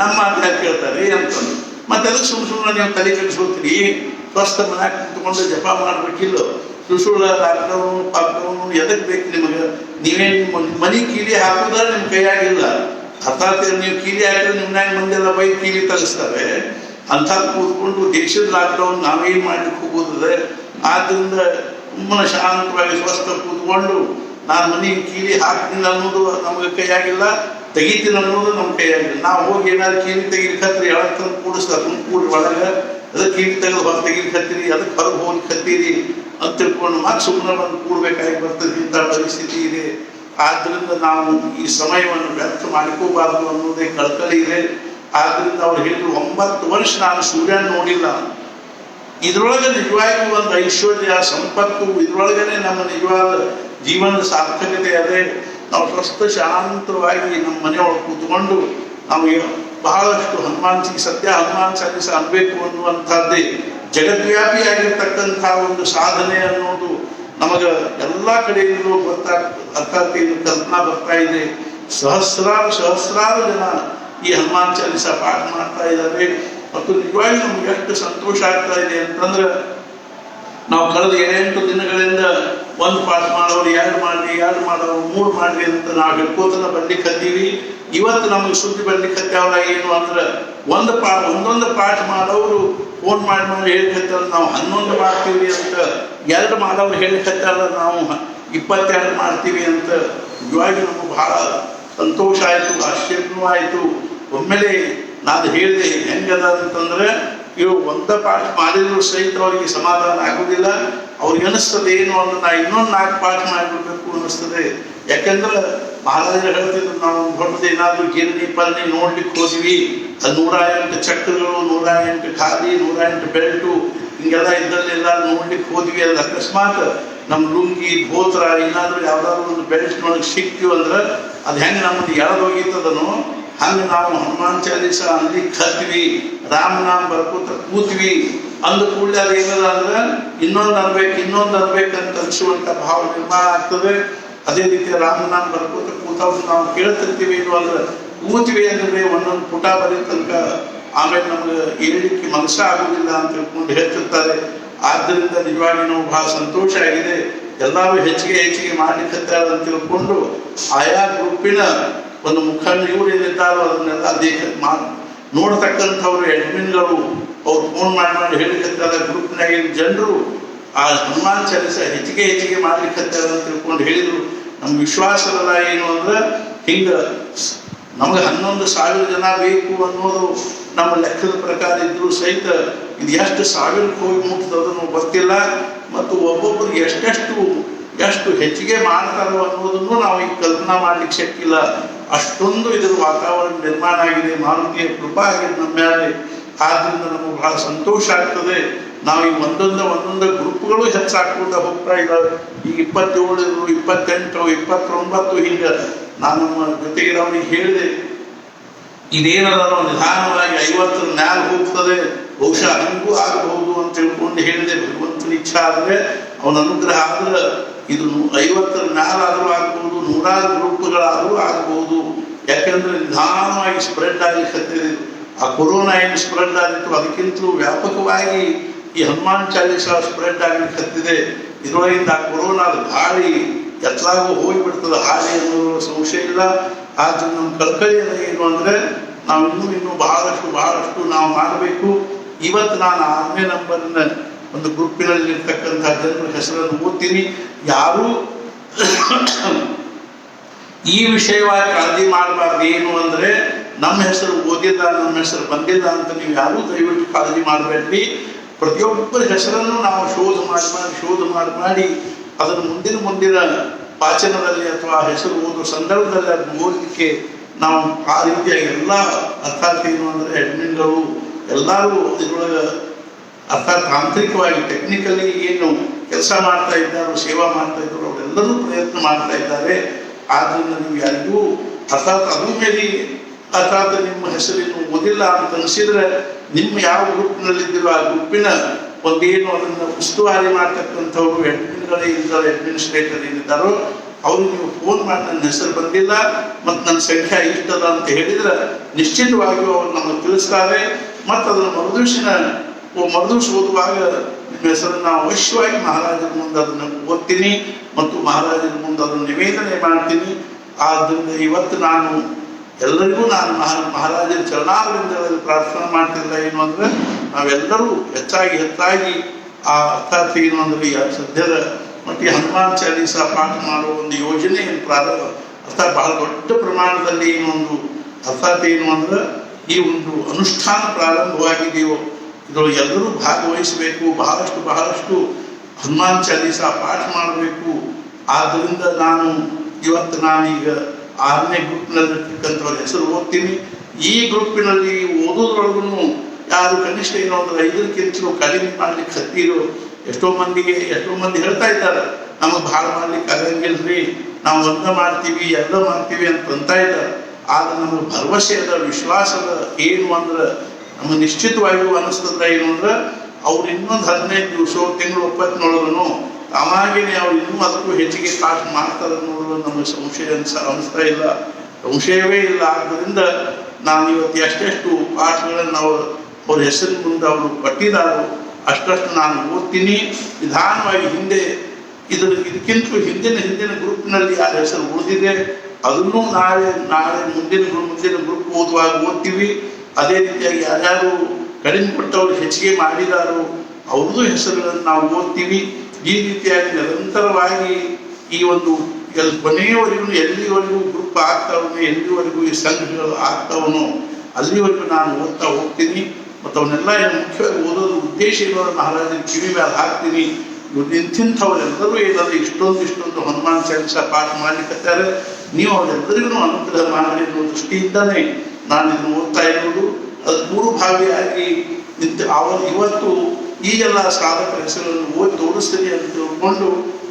ನಮ್ಮ ಮಾತು ಯಾಕೆ ಕೇಳ್ತಾರೆ ಅಂತಂದು ಮತ್ತೆ ಅದಕ್ಕೆ ಸುಮ್ಮನೆ ನೀವು ತಲೆ ಕೆಡಿಸ್ಕೊಳ್ತೀರಿ. ಸ್ವಸ್ಥ ಮನ್ಯಾಗ ಕುತ್ಕೊಂಡು ಜಪ ಮಾಡ್ಬೇಕಿಲ್ಲ. ಸುಳ್ಳು ಲಾಕ್ಡೌನು ಎದಕ್ಕೆ ಬೇಕು ನಿಮಗೆ? ನೀವೇನು ಮನಿ ಕೀಲಿ ಹಾಕೋದ್ರೆ ನಿಮ್ಮ ಕೈಯಾಗಿಲ್ಲ. ಅರ್ಥಾತ್ ನೀವು ಕೀಲಿ ಹಾಕಿದ್ರೆ ನಿಮ್ನಾಗ ಮಂದಿಯೆಲ್ಲ ಬೈಕ್ ಕೀಲಿ ತರಿಸ್ತಾರೆ. ಅಂಥ ಕೂತ್ಕೊಂಡು ದೇಶದ ಲಾಕ್ಡೌನ್ ನಾವೇನು ಮಾಡ್ಲಿಕ್ಕೆ ಹೋಗೋದಿದೆ. ಆದ್ದರಿಂದ ಸುಮ್ಮನೆ ಶಾಂತವಾಗಿ ಸ್ವಸ್ಥ ಕೂತ್ಕೊಂಡು ನಾನು ಮನೆಗೆ ಕೀಲಿ ಹಾಕ್ತೀನಿ ಅನ್ನೋದು ನಮಗೆ ಕೈಯಾಗಿಲ್ಲ, ತೆಗಿತೀನಿ ಅನ್ನೋದು ನಮ್ಮ ಕೈಯಾಗಿಲ್ಲ. ನಾವು ಹೋಗಿ ಏನಾದ್ರು ಕೀಲಿ ತೆಗಿಲಿಕ್ಕತ್ರಿ ಎಳತ್ತಂದು ಕೂಡಿಸ್ತಾರೆ, ಕೂಡಿ ಒಳಗೆ ಅದಕ್ಕೆ ಕೀಲಿ ತೆಗೆದು ಹೊರ ತೆಗಿಲಿಕ್ಕತ್ತೀರಿ, ಅದಕ್ಕೆ ಹೊರಗೆ ಹೋಗ್ಲಿಕ್ಕತ್ತೀರಿ ಅಂತ ತಿಳ್ಕೊಂಡು ಮತ್ತೆ ಸುಮ್ಮನೆ ಬಂದು ಕೂಡ್ಬೇಕಾಗಿ ಬರ್ತದೆ. ಇಂಥ ಪರಿಸ್ಥಿತಿ ಇದೆ. ಆದ್ದರಿಂದ ನಾವು ಈ ಸಮಯವನ್ನು ವ್ಯರ್ಥ ಮಾಡಿಕೋಬಾರ್ದು ಅನ್ನೋದೇ ಕಳಕಳಿ ಇದೆ. ಆದ್ದರಿಂದ ಅವ್ರು ಹೇಳಿದ್ರು 9 ವರ್ಷ ನಾನು ಸೂರ್ಯನ ನೋಡಿಲ್ಲ. ಇದ್ರೊಳಗೆ ನಿಜವಾಗಿ ಒಂದು ಐಶ್ವರ್ಯ ಸಂಪತ್ತು, ಇದ್ರೊಳಗನೆ ನಮ್ಮ ನಿಜವಾದ ಜೀವನದ ಸಾರ್ಥಕತೆ ಅದೇ. ನಾವು ಸ್ವಸ್ಥ ಶಾಂತವಾಗಿ ನಮ್ಮ ಮನೆಯೊಳಗೆ ಕೂತ್ಕೊಂಡು ನಾವು ಬಹಳಷ್ಟು ಸದ್ಯ ಹನುಮಾನ್ ಚಾಲಿಸ ಅನ್ಬೇಕು ಅನ್ನುವಂಥದ್ದೇ ಜಗದ್ವ್ಯಾಪಿಯಾಗಿರ್ತಕ್ಕಂಥ ಒಂದು ಸಾಧನೆ ಅನ್ನೋದು ನಮಗೆ ಎಲ್ಲ ಕಡೆಯಿಂದಲೂ ಅರ್ಥಾತ್ ಕಲ್ಪನಾ ಬರ್ತಾ ಇದೆ. ಸಹಸ್ರಾರು ಜನ ಈ ಹನುಮಾನ್ ಚಾಲಿಸ ಪಾಠ ಮಾಡ್ತಾ ಇದ್ದಾರೆ. ಮತ್ತು ನಿಜವಾಗಿ ನಮ್ಗೆ ಎಷ್ಟು ಸಂತೋಷ ಆಗ್ತಾ ಇದೆ ಅಂತಂದ್ರೆ, ನಾವು ಕಳೆದ 8 ದಿನಗಳಿಂದ 1 ಪಾಠ ಮಾಡೋರು 2 ಮಾಡ್ರಿ, 2 ಮಾಡೋರು 3 ಮಾಡ್ರಿ ಅಂತ ನಾವು ಹೇಳ್ಕೋತನ ಬರ್ಲಿಕ್ಕೆ ಹತ್ತೀವಿ. ಇವತ್ತು ನಮಗೆ ಸುದ್ದಿ ಬರ್ಲಿಕ್ಕೆ ಹತ್ತಾವಲ್ಲ ಏನು ಅಂದ್ರೆ, ಒಂದೊಂದು ಪಾಠ ಮಾಡೋರು ಫೋನ್ ಮಾಡಿ ಹೇಳಿಕತ್ತಾರ ನಾವು 11 ಮಾಡ್ತೀವಿ ಅಂತ, 2 ಮಾಡೋರು ಹೇಳಿಕತ್ತಾರ ನಾವು 22 ಮಾಡ್ತೀವಿ ಅಂತ. ನಿಜವಾಗಿ ನಮಗೆ ಬಹಳ ಸಂತೋಷ ಆಯಿತು, ಆಶ್ಚರ್ಯವೂ ಆಯಿತು. ಒಮ್ಮೆಲೆ ನಾನು ಹೇಳಿದೆ ಹೆಂಗದ ಅಂತಂದ್ರೆ, ಇವು ಒಂದ ಪಾಠ ಮಾಡಿದ್ರು ಸಹಿತ ಅವರಿಗೆ ಸಮಾಧಾನ ಆಗುವುದಿಲ್ಲ. ಅವ್ರಿಗೆ ಅನಿಸ್ತದೆ ಏನು ಅಂದ್ರೆ ನಾ ಇನ್ನೊಂದು 4 ಪಾಠ ಮಾಡಿಬಿಡ್ಬೇಕು ಅನ್ನಿಸ್ತದೆ. ಯಾಕೆಂದ್ರೆ ಮಹಾರಾಜರು ಹೇಳ್ತಿದ್ರು, ನಾವು ದೊಡ್ಡದು ಏನಾದ್ರು ಗಿರಣಿ ಪಲ್ನಿ ನೋಡ್ಲಿಕ್ಕೆ ಹೋದ್ವಿ, ಅದು 108 ಚಕ್ರಗಳು, 108 ಖಾಲಿ, 108 ಬೆಲ್ಟು ಹಿಂಗೆಲ್ಲ ಇದ್ದಲ್ಲೆಲ್ಲ ನೋಡ್ಲಿಕ್ಕೆ ಹೋದ್ವಿ. ಅದು ಅಕಸ್ಮಾತ್ ನಮ್ಮ ಲುಂಗಿ ಧೋತ್ರ ಏನಾದ್ರು ಯಾವ್ದಾದ್ರು ಒಂದು ಬೆಲ್ಟ್ ನೊಳಗೆ ಸಿಕ್ತೀವಿ ಅಂದ್ರೆ ಅದು ಹೆಂಗೆ ನಮ್ಮದು ಎಳೆದು ಹೋಗಿತ್ತದನೋ ಹಂಗೆ ನಾವು ಹನುಮಾನ್ ಚಾಲೀಸ ಅನ್ಲಿಕ್ಕೆ ಹತ್ವಿ, ರಾಮನಾಮ ಬರ್ಕೋತ ಕೂತ್ವಿ. ಅಂದ ಕೂಡಲೇ ಅದು ಏನದ ಅಂದ್ರೆ ಇನ್ನೊಂದು ಅನ್ಬೇಕಂತ ಅನಿಸುವಂಥ ಭಾವ ನಿರ್ಮಾಣ ಆಗ್ತದೆ. ಅದೇ ರೀತಿ ರಾಮನಾಮ ಬರ್ಕೋತ ಕೂತವ್ರು ನಾವು ಕೇಳ್ತಿರ್ತೀವಿ. ಏನು ಅಂದ್ರೆ ಕೂತ್ವಿ ಅಂದ್ರೆ ಒಂದೊಂದು ಪುಟ ಬರೀ ತನಕ ಆಮೇಲೆ ನಮ್ಗೆ ಏಳಲಿಕ್ಕೆ ಮನಸ್ಸ ಆಗುವುದಿಲ್ಲ ಅಂತ ತಿಳ್ಕೊಂಡು ಹೇಳ್ತಿರ್ತಾರೆ. ಆದ್ದರಿಂದ ನಿಜವಾಗಿ ನಾವು ಬಹಳ ಸಂತೋಷ ಆಗಿದೆ. ಎಲ್ಲರೂ ಹೆಚ್ಚಿಗೆ ಮಾಡ್ಲಿಕ್ಕೆ ಅಂತ ತಿಳ್ಕೊಂಡು ಆಯಾ ಗ್ರೂಪಿನ ಒಂದು ಮುಖಂಡ ಇವರು ಏನಿದ್ದಾರೋ ಅದನ್ನೆಲ್ಲ ನೋಡ್ತಕ್ಕಂಥವ್ರು ಅಡ್ಮಿನ್ಗಳು ಅವ್ರು ಫೋನ್ ಮಾಡಿ ಹೇಳಿಕತ್ತಾರ. ಗ್ರೂಪ್ನಾಗ ಜನರು ಆ ಹನುಮಾನ್ ಚಾಲಿಸ ಹೆಚ್ಚಿಗೆ ಮಾಡ್ಲಿಕ್ಕತ್ತಾರ ಅಂತ ತಿಳ್ಕೊಂಡು ಹೇಳಿದ್ರು. ನಮ್ಮ ವಿಶ್ವಾಸದ ಏನು ಅಂದ್ರೆ ಹಿಂಗೆ ನಮಗೆ 11,000 ಜನ ಬೇಕು ಅನ್ನೋದು ನಮ್ಮ ಲೆಕ್ಕದ ಪ್ರಕಾರ ಇದ್ರು ಸಹಿತ ಇದು ಎಷ್ಟು ಸಾವಿರಕ್ಕೆ ಹೋಗಿ ಮುಟ್ತದನ್ನು ಗೊತ್ತಿಲ್ಲ. ಮತ್ತು ಒಬ್ಬೊಬ್ಬರು ಎಷ್ಟು ಹೆಚ್ಚಿಗೆ ಮಾಡ್ತಾರೋ ಅನ್ನೋದನ್ನು ನಾವು ಈಗ ಕಲ್ಪನಾ ಮಾಡ್ಲಿಕ್ಕೆ ಶಕ್ತಿಲ್ಲ. ಅಷ್ಟೊಂದು ಇದರ ವಾತಾವರಣ ನಿರ್ಮಾಣ ಆಗಿದೆ. ಮಾರುತಿಯ ಕೃಪಾ ಆಗಿದೆ ನಮ್ಮ ಮೇಲೆ. ಆದ್ದರಿಂದ ನಮಗೆ ಬಹಳ ಸಂತೋಷ ಆಗ್ತದೆ. ನಾವು ಈ ಒಂದೊಂದು ಗ್ರೂಪ್ಗಳು ಹೆಚ್ಚಾಗ್ತಾ ಹೋಗ್ತಾ ಇದ್ದಾವೆ. ಈಗ 27, 28, 29 ಹಿಂಗೆ ನಾನು ನಮ್ಮ ಜೊತೆಗಿರೋರಿಗೆ ಹೇಳಿದೆ, ಇದೇನದ ನಿಧಾನವಾಗಿ 50 ಮ್ಯಾಲೆ ಹೋಗ್ತದೆ, ಬಹುಶಃ ಹಂಗೂ ಆಗಬಹುದು ಅಂತ ತಿಳ್ಕೊಂಡು ಹೇಳಿದೆ. ಭಗವಂತನ ಇಚ್ಛೆ ಆದರೆ ಅವನ ಅನುಗ್ರಹ ಆದ್ರೆ ಇದು 50 ಮ್ಯಾಲಾದರೂ ಆಗ್ಬಹುದು, 100 ಗ್ರೂಪ್ಗಳಾದರೂ ಆಗಬಹುದು. ಯಾಕಂದ್ರೆ ನಿಧಾನವಾಗಿ ಸ್ಪ್ರೆಡ್ ಆಗ್ಲಿಕ್ಕೆ ಆ ಕೊರೋನಾ ಏನು ಸ್ಪ್ರೆಡ್ ಆಗಿತ್ತು ಅದಕ್ಕಿಂತಲೂ ವ್ಯಾಪಕವಾಗಿ ಈ ಹನುಮಾನ್ ಚಾಲೀಸ ಸ್ಪ್ರೆಡ್ ಆಗ್ಲಿಕ್ಕೆ ಇದರೊಳಗಿಂದ ಆ ಕೊರೋನಾದ ಗಾಳಿ ಎತ್ತಲಾಗೂ ಹೋಗಿಬಿಡ್ತದೆ ಹಾಳಿ ಅನ್ನೋ ಸಂಶಯ ಇಲ್ಲ. ಆದ್ರೆ ನಮ್ಮ ಕಳ್ಕಳಿಯನ್ನು ಏನು ಅಂದ್ರೆ ನಾವು ಇನ್ನೂ ಬಹಳಷ್ಟು ನಾವು ಮಾಡಬೇಕು. ಇವತ್ತು ನಾನು 6ನೇ ನಂಬರ್ನ ಒಂದು ಗ್ರೂಪಿನಲ್ಲಿ ಇರ್ತಕ್ಕಂಥ ಜನರ ಹೆಸರನ್ನು ಓದ್ತೀನಿ. ಯಾರು ಈ ವಿಷಯವಾಗಿ ಕಾಳಜಿ ಮಾಡಬಾರ್ದು. ಏನು ಅಂದ್ರೆ ನಮ್ಮ ಹೆಸರು ಓದಿಲ್ಲ, ನಮ್ಮ ಹೆಸರು ಬಂದಿಲ್ಲ ಅಂತ ನೀವು ಯಾರೂ ದಯವಿಟ್ಟು ಕಾಳಜಿ ಮಾಡಬೇಡ್ರಿ. ಪ್ರತಿಯೊಬ್ಬರ ಹೆಸರನ್ನು ನಾವು ಶೋಧ ಮಾಡಿ ಅದನ್ನು ಮುಂದಿನ ವಾಚನದಲ್ಲಿ ಅಥವಾ ಹೆಸರು ಓದುವ ಸಂದರ್ಭದಲ್ಲಿ ಅದನ್ನು ಓದಲಿಕ್ಕೆ ನಾವು ಆ ರೀತಿಯಾಗಿ ಎಲ್ಲ ಅರ್ಥಾತ್ ಏನು ಅಂದರೆ ಅಡ್ಮಿನ್ಗಳು ಎಲ್ಲರೂ ಇದರೊಳಗೆ ಅರ್ಥಾತ್ ತಾಂತ್ರಿಕವಾಗಿ ಟೆಕ್ನಿಕಲಿ ಏನು ಕೆಲಸ ಮಾಡ್ತಾ ಇದ್ದಾರೋ, ಸೇವಾ ಮಾಡ್ತಾ ಇದ್ದಾರೋ ಅವರೆಲ್ಲರೂ ಪ್ರಯತ್ನ ಮಾಡ್ತಾ ಇದ್ದಾರೆ. ಆದ್ದರಿಂದ ನೀವು ಯಾರಿಗೂ ಅರ್ಥಾತ್ ಅದ್ರ ಮೇಲೆ ಅರ್ಥಾತ್ ನಿಮ್ಮ ಹೆಸರಿನ್ನು ಓದಿಲ್ಲ ಅಂತ ಅನಿಸಿದ್ರೆ ನಿಮ್ಮ ಯಾವ ಗ್ರೂಪ್ನಲ್ಲಿದ್ದೀರೋ ಆ ಗ್ರೂಪಿನ ಒಂದೇನು ಅದನ್ನು ಉಸ್ತುವಾರಿ ಮಾಡ್ತಕ್ಕಂಥವ್ರು ಅಡ್ಮಿನ್ಗಳೇ ಇದ್ದಾರೆ, ಅಡ್ಮಿನಿಸ್ಟ್ರೇಟರ್ ಏನಿದ್ದಾರೋ ಅವ್ರಿಗೆ ನೀವು ಫೋನ್ ಮಾಡಿ ನನ್ನ ಹೆಸರು ಬಂದಿಲ್ಲ ಮತ್ತು ನನ್ನ ಸಂಖ್ಯೆ ಇಷ್ಟದ ಅಂತ ಹೇಳಿದ್ರೆ ನಿಶ್ಚಿತವಾಗಿಯೂ ಅವ್ರು ನಮಗೆ ತಿಳಿಸ್ತಾರೆ. ಮತ್ತು ಅದನ್ನು ಮರುದಿವಸ ಓದುವಾಗ ನಿಮ್ಮ ಹೆಸರನ್ನು ಅವಶ್ಯವಾಗಿ ಮಹಾರಾಜರ ಮುಂದೆ ಅದನ್ನು ಓದ್ತೀನಿ ಮತ್ತು ಮಹಾರಾಜರ ಮುಂದೆ ಅದನ್ನು ನಿವೇದನೆ ಮಾಡ್ತೀನಿ. ಆದ್ದರಿಂದ ಇವತ್ತು ನಾನು ಎಲ್ಲರಿಗೂ ನಾನು ಮಹಾರಾಜರ ಚರಣಾರವಿಂದಗಳಲ್ಲಿ ಪ್ರಾರ್ಥನೆ ಮಾಡ್ತಿಲ್ಲ. ಏನು ಅಂದರೆ ನಾವೆಲ್ಲರೂ ಹೆಚ್ಚಾಗಿ ಆ ಅರ್ಥಾತ್ ಏನು ಅಂದರೆ ಸದ್ಯದ ಮಟ್ಟಿಗೆ ಹನುಮಾನ್ ಚಾಲೀಸ ಪಾಠ ಮಾಡುವ ಒಂದು ಯೋಜನೆ ಪ್ರಾರಂಭ ಅರ್ಥಾತ್ ಬಹಳ ದೊಡ್ಡ ಪ್ರಮಾಣದಲ್ಲಿ ಏನೊಂದು ಅರ್ಥಾತ್ ಏನು ಅಂದ್ರೆ ಈ ಒಂದು ಅನುಷ್ಠಾನ ಪ್ರಾರಂಭವಾಗಿದೆಯೋ ಇದರೊಳಗೆ ಎಲ್ಲರೂ ಭಾಗವಹಿಸಬೇಕು. ಬಹಳಷ್ಟು ಹನುಮಾನ್ ಚಾಲೀಸ ಪಾಠ ಮಾಡಬೇಕು. ಆದ್ದರಿಂದ ಇವತ್ತು ನಾನೀಗ 6ನೇ ಗ್ರೂಪ್ನಲ್ಲಿರ್ತಕ್ಕಂಥವ್ರ ಹೆಸರು ಓದ್ತೀನಿ. ಈ ಗ್ರೂಪಿನಲ್ಲಿ ಓದೋದ್ರೊಳಗೂ ಯಾರು ಕನಿಷ್ಠ ಏನೋ ಅಂದ್ರೆ 5ಕ್ಕಿಂತಲೂ ಕಡಿಮೆ ಮಾಡ್ಲಿಕ್ಕೆ ಹತ್ತಿರೋ ಎಷ್ಟೋ ಮಂದಿ ಹೇಳ್ತಾ ಇದ್ದಾರೆ, ನಮಗೆ ಭಾಳ ಮಾಡ್ಲಿಕ್ಕೆ ಆಗಂಗಿಲ್ರಿ, ನಾವು ಎಲ್ಲ ಮಾಡ್ತೀವಿ ಅಂತ ಇದ್ದಾರೆ. ಆದ್ರೆ ನಮಗೆ ಭರವಸೆ ಅದ, ವಿಶ್ವಾಸದ. ಏನು ಅಂದ್ರೆ ನಮಗೆ ನಿಶ್ಚಿತವಾಗಿಯೂ ಅನಿಸ್ತದ ಏನು ಅಂದ್ರೆ ಅವ್ರು ಇನ್ನೊಂದು 15 ದಿವಸ ತಿಂಗಳು 20ನೊಳಗೂ ತಾವಾಗಿನೇ ಅವ್ರು ಇನ್ನೂ ಅದಕ್ಕೂ ಹೆಚ್ಚಿಗೆ ಪಾಠ ಮಾಡ್ತಾರೆ ಅನ್ನೋದು ನಮಗೆ ಅನಿಸ್ತಾ ಇಲ್ಲ, ಸಂಶಯವೇ ಇಲ್ಲ. ಆದ್ದರಿಂದ ನಾನು ಇವತ್ತು ಎಷ್ಟೆಷ್ಟು ಪಾಠಗಳನ್ನು ಅವ್ರ ಹೆಸರಿನ ಮುಂದೆ ಅವರು ಕೊಟ್ಟಿದ್ದಾರೋ ಅಷ್ಟಷ್ಟು ನಾನು ಓದ್ತೀನಿ ನಿಧಾನವಾಗಿ. ಇದಕ್ಕಿಂತಲೂ ಹಿಂದಿನ ಗ್ರೂಪ್ನಲ್ಲಿ ಯಾರ ಹೆಸರು ಉಳಿದಿದೆ ಅದನ್ನು ನಾಳೆ ಮುಂದಿನ ಗ್ರೂಪ್ ಓದುವಾಗ ಓದ್ತೀವಿ. ಅದೇ ರೀತಿಯಾಗಿ ಯಾರ್ಯಾರು ಕಡಿಮೆ ಕೊಟ್ಟವರು ಹೆಚ್ಚಿಗೆ ಮಾಡಿದಾರೋ ಅವ್ರದ್ದು ಹೆಸರುಗಳನ್ನು ನಾವು ಓದ್ತೀವಿ. ಈ ರೀತಿಯಾಗಿ ನಿರಂತರವಾಗಿ ಈ ಒಂದು ಕೊನೆಯವರೆಗೂ ಎಲ್ಲಿವರೆಗೂ ಗ್ರೂಪ್ ಆಗ್ತಾವನು, ಎಲ್ಲಿವರೆಗೂ ಈ ಸಂಘಗಳು ಆಗ್ತಾವನು ಅಲ್ಲಿವರೆಗೂ ನಾನು ಓದ್ತಾ ಹೋಗ್ತೀನಿ. ಮತ್ತು ಅವನ್ನೆಲ್ಲ ಮುಖ್ಯವಾಗಿ ಓದೋದು ಉದ್ದೇಶ ಇರೋರು ಮಹಾರಾಜನ ಕಿವಿ ಮೇಲೆ ಹಾಕ್ತೀನಿ. ಇಂಥವರೆಲ್ಲರೂ ಏನಾದರೂ ಇಷ್ಟೊಂದು ಹನುಮಾನ್ ಚಾಲೀಸ ಪಾಠ ಮಾಡ್ಲಿಕ್ಕತ್ತಾರೆ, ನೀವು ಅವರೆಲ್ಲರಿಗೂ ಅನುಗ್ರಹ ಮಾಡಿ ಅನ್ನೋ ದೃಷ್ಟಿಯಿಂದನೇ ನಾನು ಇದನ್ನು ಓದ್ತಾ ಇರೋದು. ಅದು ಪೂರ್ವಭಾವಿಯಾಗಿ ಇವತ್ತು ಈ ಎಲ್ಲ ಸಾಧಕರ ಹೆಸರನ್ನು ಓದಿ ತೋರಿಸ್ತೀನಿ ಅಂತ ತಿಳ್ಕೊಂಡು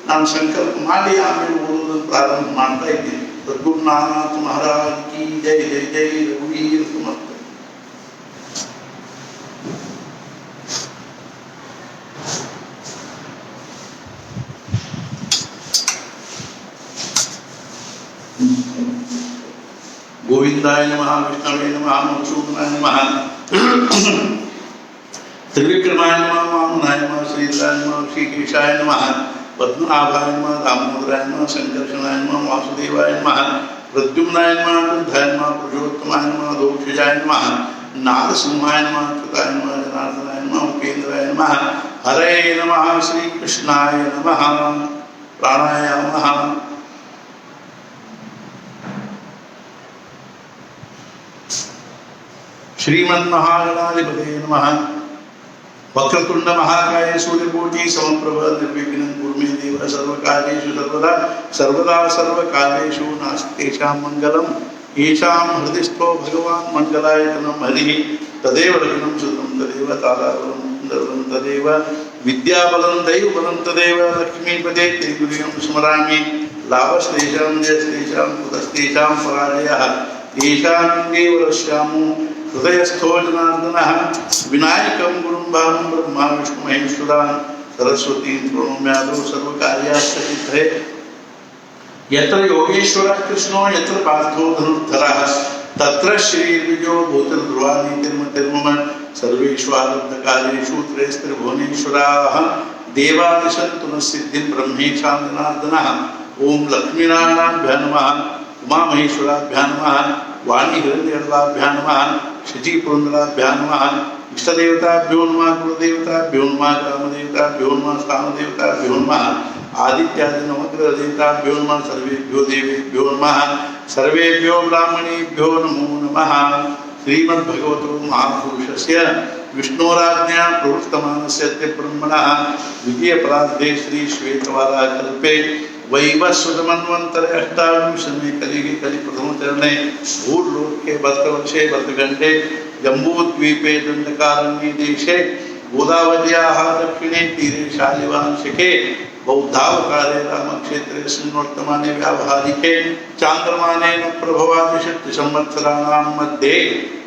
ನಾನು ಸಂಕಲ್ಪ ಮಾಡಿ ಆಮೇಲೆ ಓದೋದನ್ನು ಪ್ರಾರಂಭ ಮಾಡ್ತಾ ಇದ್ದೀನಿ. ಸದ್ಗುರುನಾಥ ಮಹಾರಾಜ್ ಕಿ ಜೈ ಜೈ ಜೈ ರಘುವೀರ ಸಮರ್ಥ. गोविंदाय नमः, विष्णवे नमः, मधुसूदनाय नमः, त्रिविक्रमाय नमः, वामनाय नमः, श्रीधराय नमः, श्रीकेशाय नमः, पद्मनाभाय नमः, दामोदराय नमः, संकर्षणाय नमः, वासुदेवाय नमः, प्रद्युम्नाय नमः, वृद्धाय नमः, पुरुषोत्तमाय नमः, दोक्षजाय नमः, नारसिंहाय नमः, कृताय नमः, जनार्दनाय नमः, उपेन्द्राय नमः, हरे नमः, श्रीकृष्णाय नमः. प्राणायामः. श्रीमन्महागणाधिपते नमः. वक्रतुंड महाकाय सूर्यकोटि समप्रभ निर्विघ्नं कुरु मे देव सर्वकार्येषु सर्वदा सर्वकालेषु नास्ति तेषां मङ्गलं येषां हृदिस्थो भगवान् मङ्गलायतनं हरिः तदेव लग्नं सुतं तदेव ताराबलं तदेव विद्याबलं दैवबलं तदेव लक्ष्मीपते ते गुरुं स्मरामि. लाभस्तेषां जयस्तेषां कुतस्तेषां पराजयः तेषां देवरश्यामो हृदयस्थो जनार्दनः. विनायकं गुरुं भावं ब्रह्मा विष्णु महेश्वरान् सरस्वतीं प्रणम्यादौ सर्वकार्यार्थसिद्धये. यत्र योगेश्वरः कृष्णो यत्र पार्थो धनुर्धरः तत्र श्रीर्विजयो भूतिर्ध्रुवानीतिर्मतिर्मम. सर्वेषु आरब्धकार्येषु त्रयस्त्रिभुवनेश्वराः देवादिशन्तु नः सिद्धिं ब्रह्मेशां जनार्दनः. ओं लक्ष्मीनारायणाभ्यां नमः, उमामहेश्वराभ्यां नमः, वाणी हिरण्यगर्भाभ्यां नमः, शची पुरंदराभ्यां नमः. इष्टदेवताभ्यो नमः, कुलदेवताभ्यो नमः, ग्रामदेवताभ्यो नमः, स्थानदेवताभ्यो नमः, आदित्यादि नवग्रह देवताभ्यो नमः. सर्वेभ्यो देवेभ्यो नमः, सर्वेभ्यो ब्राह्मणेभ्यो नमो नमः. श्रीमद्भगवतो महापुरुषस्य विष्णोराज्ञया प्रवृत्तमानस्य ब्रह्मणः द्वितीयपरार्धे श्री श्वेतवाराकल्पे वैवस्वतमन्वन्तरे अष्टाविंशमे कलिगे कलिप्रथमचरणे भूर्लोके भद्रवर्षे भद्रगण्डे जम्बूद्वीपे दण्डकारण्ये देशे गोदावल्याः दक्षिणे तीरे शालिवांशिके बौद्धावकारे रामक्षेत्रे स्वर्तमाने व्यावहारिके चांद्रमानेन प्रभवादिशक्ति संवत्सराणां मध्ये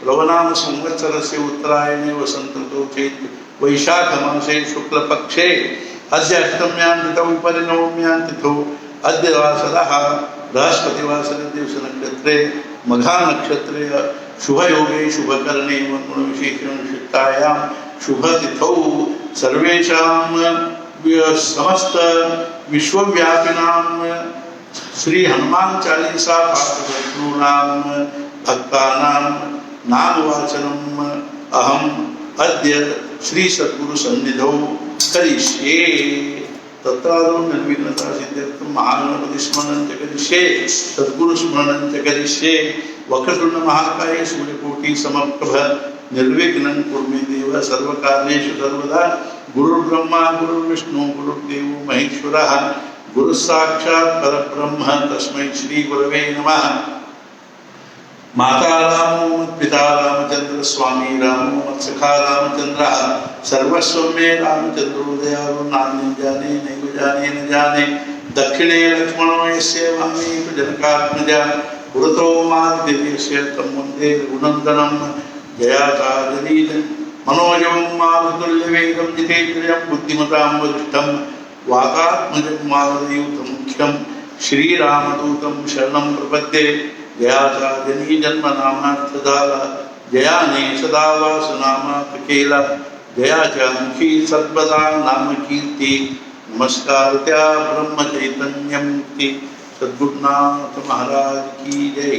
प्लवनाम संवत्सरस्य उत्तरायणे वसन्तऋतौ चैत्र वैशाखमासे शुक्लपक्षे अद्य अष्टम्यां तिथौ परिनवम्यां तिथौ अद्य वासरः बृहस्पतिवासरे दिवसनक्षत्रे मघा नक्षत्रे शुभयोगे शुभकरणे गुणविशेषणशिष्टायां शुभतिथौ सर्वेषां समस्त विश्वव्यापिनां श्री हनुमान चालीसा पाठभक्तॄणां भक्तानां नामवाचनम् अहम् अद्य श्री सद्गुरु सन्निधौ करिष्ये। तत्रादौ निर्विघ्नता सिद्ध्यर्थं महागणपति स्मरणं च करिष्ये, सद्गुरु स्मरणं च करिष्ये। वक्रतुण्ड महाकाय सूर्यकोटि समप्रभ निर्विघ्नं कुरु मे देव सर्वकार्येषु सर्वदा। गुरुर्ब्रह्मा गुरुर्विष्णु गुरुर्देवो महेश्वरः गुरुः साक्षात् परब्रह्म तस्मै श्री गुरवे नमः। माता रामो पिता रामचंद्र स्वामी रामो मत्सखा रामचंद्रः सर्वस्व मे रामचंद्रो दयालु नान्यं जाने नैव जाने न जाने। दक्षिणे लक्ष्मणो यस्य वामे जनकात्मजा पुरतो मारुतिर्यस्य तं वन्दे रघुनन्दनं। जयाचार्यनीतं मनोजवं मारुतुल्यवेगं जितेन्द्रियं बुद्धिमतां वरिष्ठं वातात्मजं मारुतयुतं मुख्यं श्रीरामदूतं शरणं प्रपद्ये। जयाचार्यनी जन्मनामार्थदाला जयाने सदा वासनामातकेला जया जानकी सर्वदा नाम कीर्ति नमस्कार त्या ब्रह्म चैतन्य मुक्ति। सद्गुरुनाथ महाराज की जय।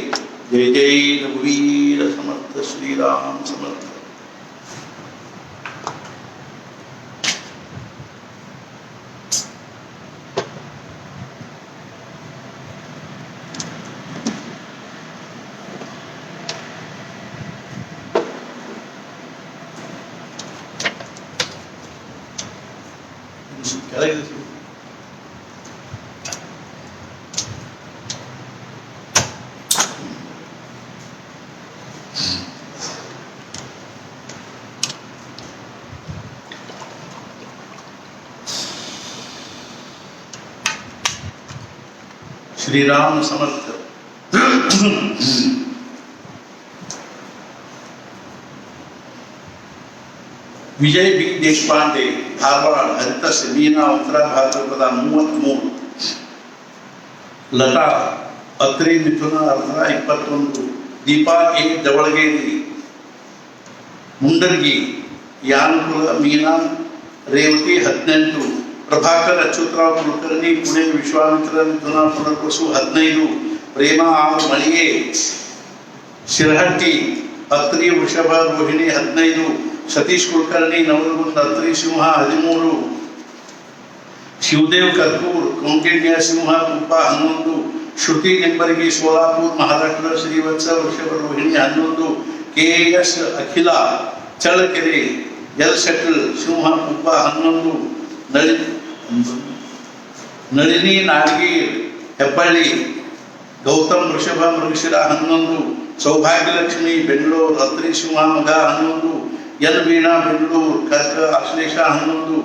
जय जय रघुवीर समर्थ श्री राम समर्थ। श्री राम समर्थ। विजय बी देशपांडे धारवाड़ हरितस्य मीना उत्तरा भाद्रपद 33 लता अत्रि ಮಿಥುನ ಅರ್ಧ 21 ದೀಪಾ ಎ ಜವಳಗೇರಿ ಮುಂಡರ್ಗಿ ಯಾನಕುಲ ಮೀನಾ ರೇವತಿ 18 ಪ್ರಭಾಕರ್ ಅಚ್ಯುತರಾವ್ ಕುಲಕರ್ಣಿ ಪುಣೆ ವಿಶ್ವಾಮಿತ್ರ ಮಿಥುನ ಪುನರ್ವಸು 15 ಪ್ರೇಮ ಆರ್ ಮಳಿಗೆ ಶಿರಹಟ್ಟಿ ಅತ್ರಿ ವೃಷಭ ರೋಹಿಣಿ 15 सतीश कुलकर्णी नवलगुंद अत्रि सिंह 13 शिवदेव कत्कूर कौंडिन्य सिंह कुप्पा 11 श्रुति निंबर्गी सोलापुर महाराष्ट्र श्रीवत्स वृषभ रोहिणी 11 KS अखिला चळकेरे एल सेटल सिंह कुप्पा 11 नलिनी नाडगीर हेब्बಳ್ಳಿ गौतम वृषभ मृगशिरा 11 सौभाग्यलक्ष्मी बेंगळूर अत्रि सिंह मग 11 एल वीणा बेंगळूर कर्क अश्लेषा 11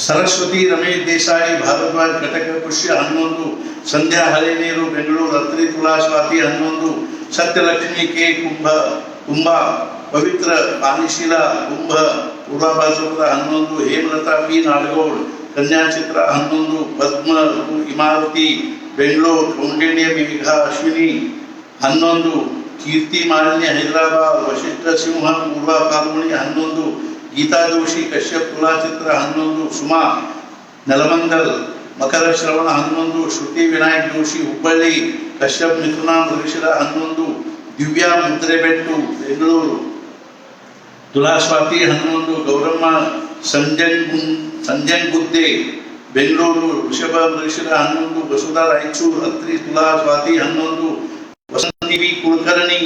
सरस्वती रमेश देसाई भारद्वाज कटक पुष्य 11 संध्या हलेनीरू बेंगळूर अत्रि तुला स्वाति 11 सत्यलक्ष्मी के कुंभा पवित्र पानीशिला कुंभ पूर्वाभाद्रपद 11 हेमलता पी नाडगौड कन्याचित्र 11 पद्म इमारती बेंगळूर कौंडिन्य मेघा अश्विनी 11 कीर्ति मालिन्य हैदराबाद वशिष्ठ सिंह पूर्वा फाल्गुनी 11 गीता जोशी कश्यप तुलाचित्र 11 सुमा नलमंगल मकर श्रवण 11 श्रुति विनायक जोशी हुब्बಳ್ಳಿ कश्यप मिथुन मृगशिरा 11 दिव्या मुद्रेबೆಟ್ಟು बेंगळूರು तुला स्वाति 11 गौरम्मा संजन गुद्दे बेंगळूರು वृषभ मृगशिरा 11 वसुधा रायचूर अत्रि तुला स्वाति 11 वसंती वी कुलकर्णी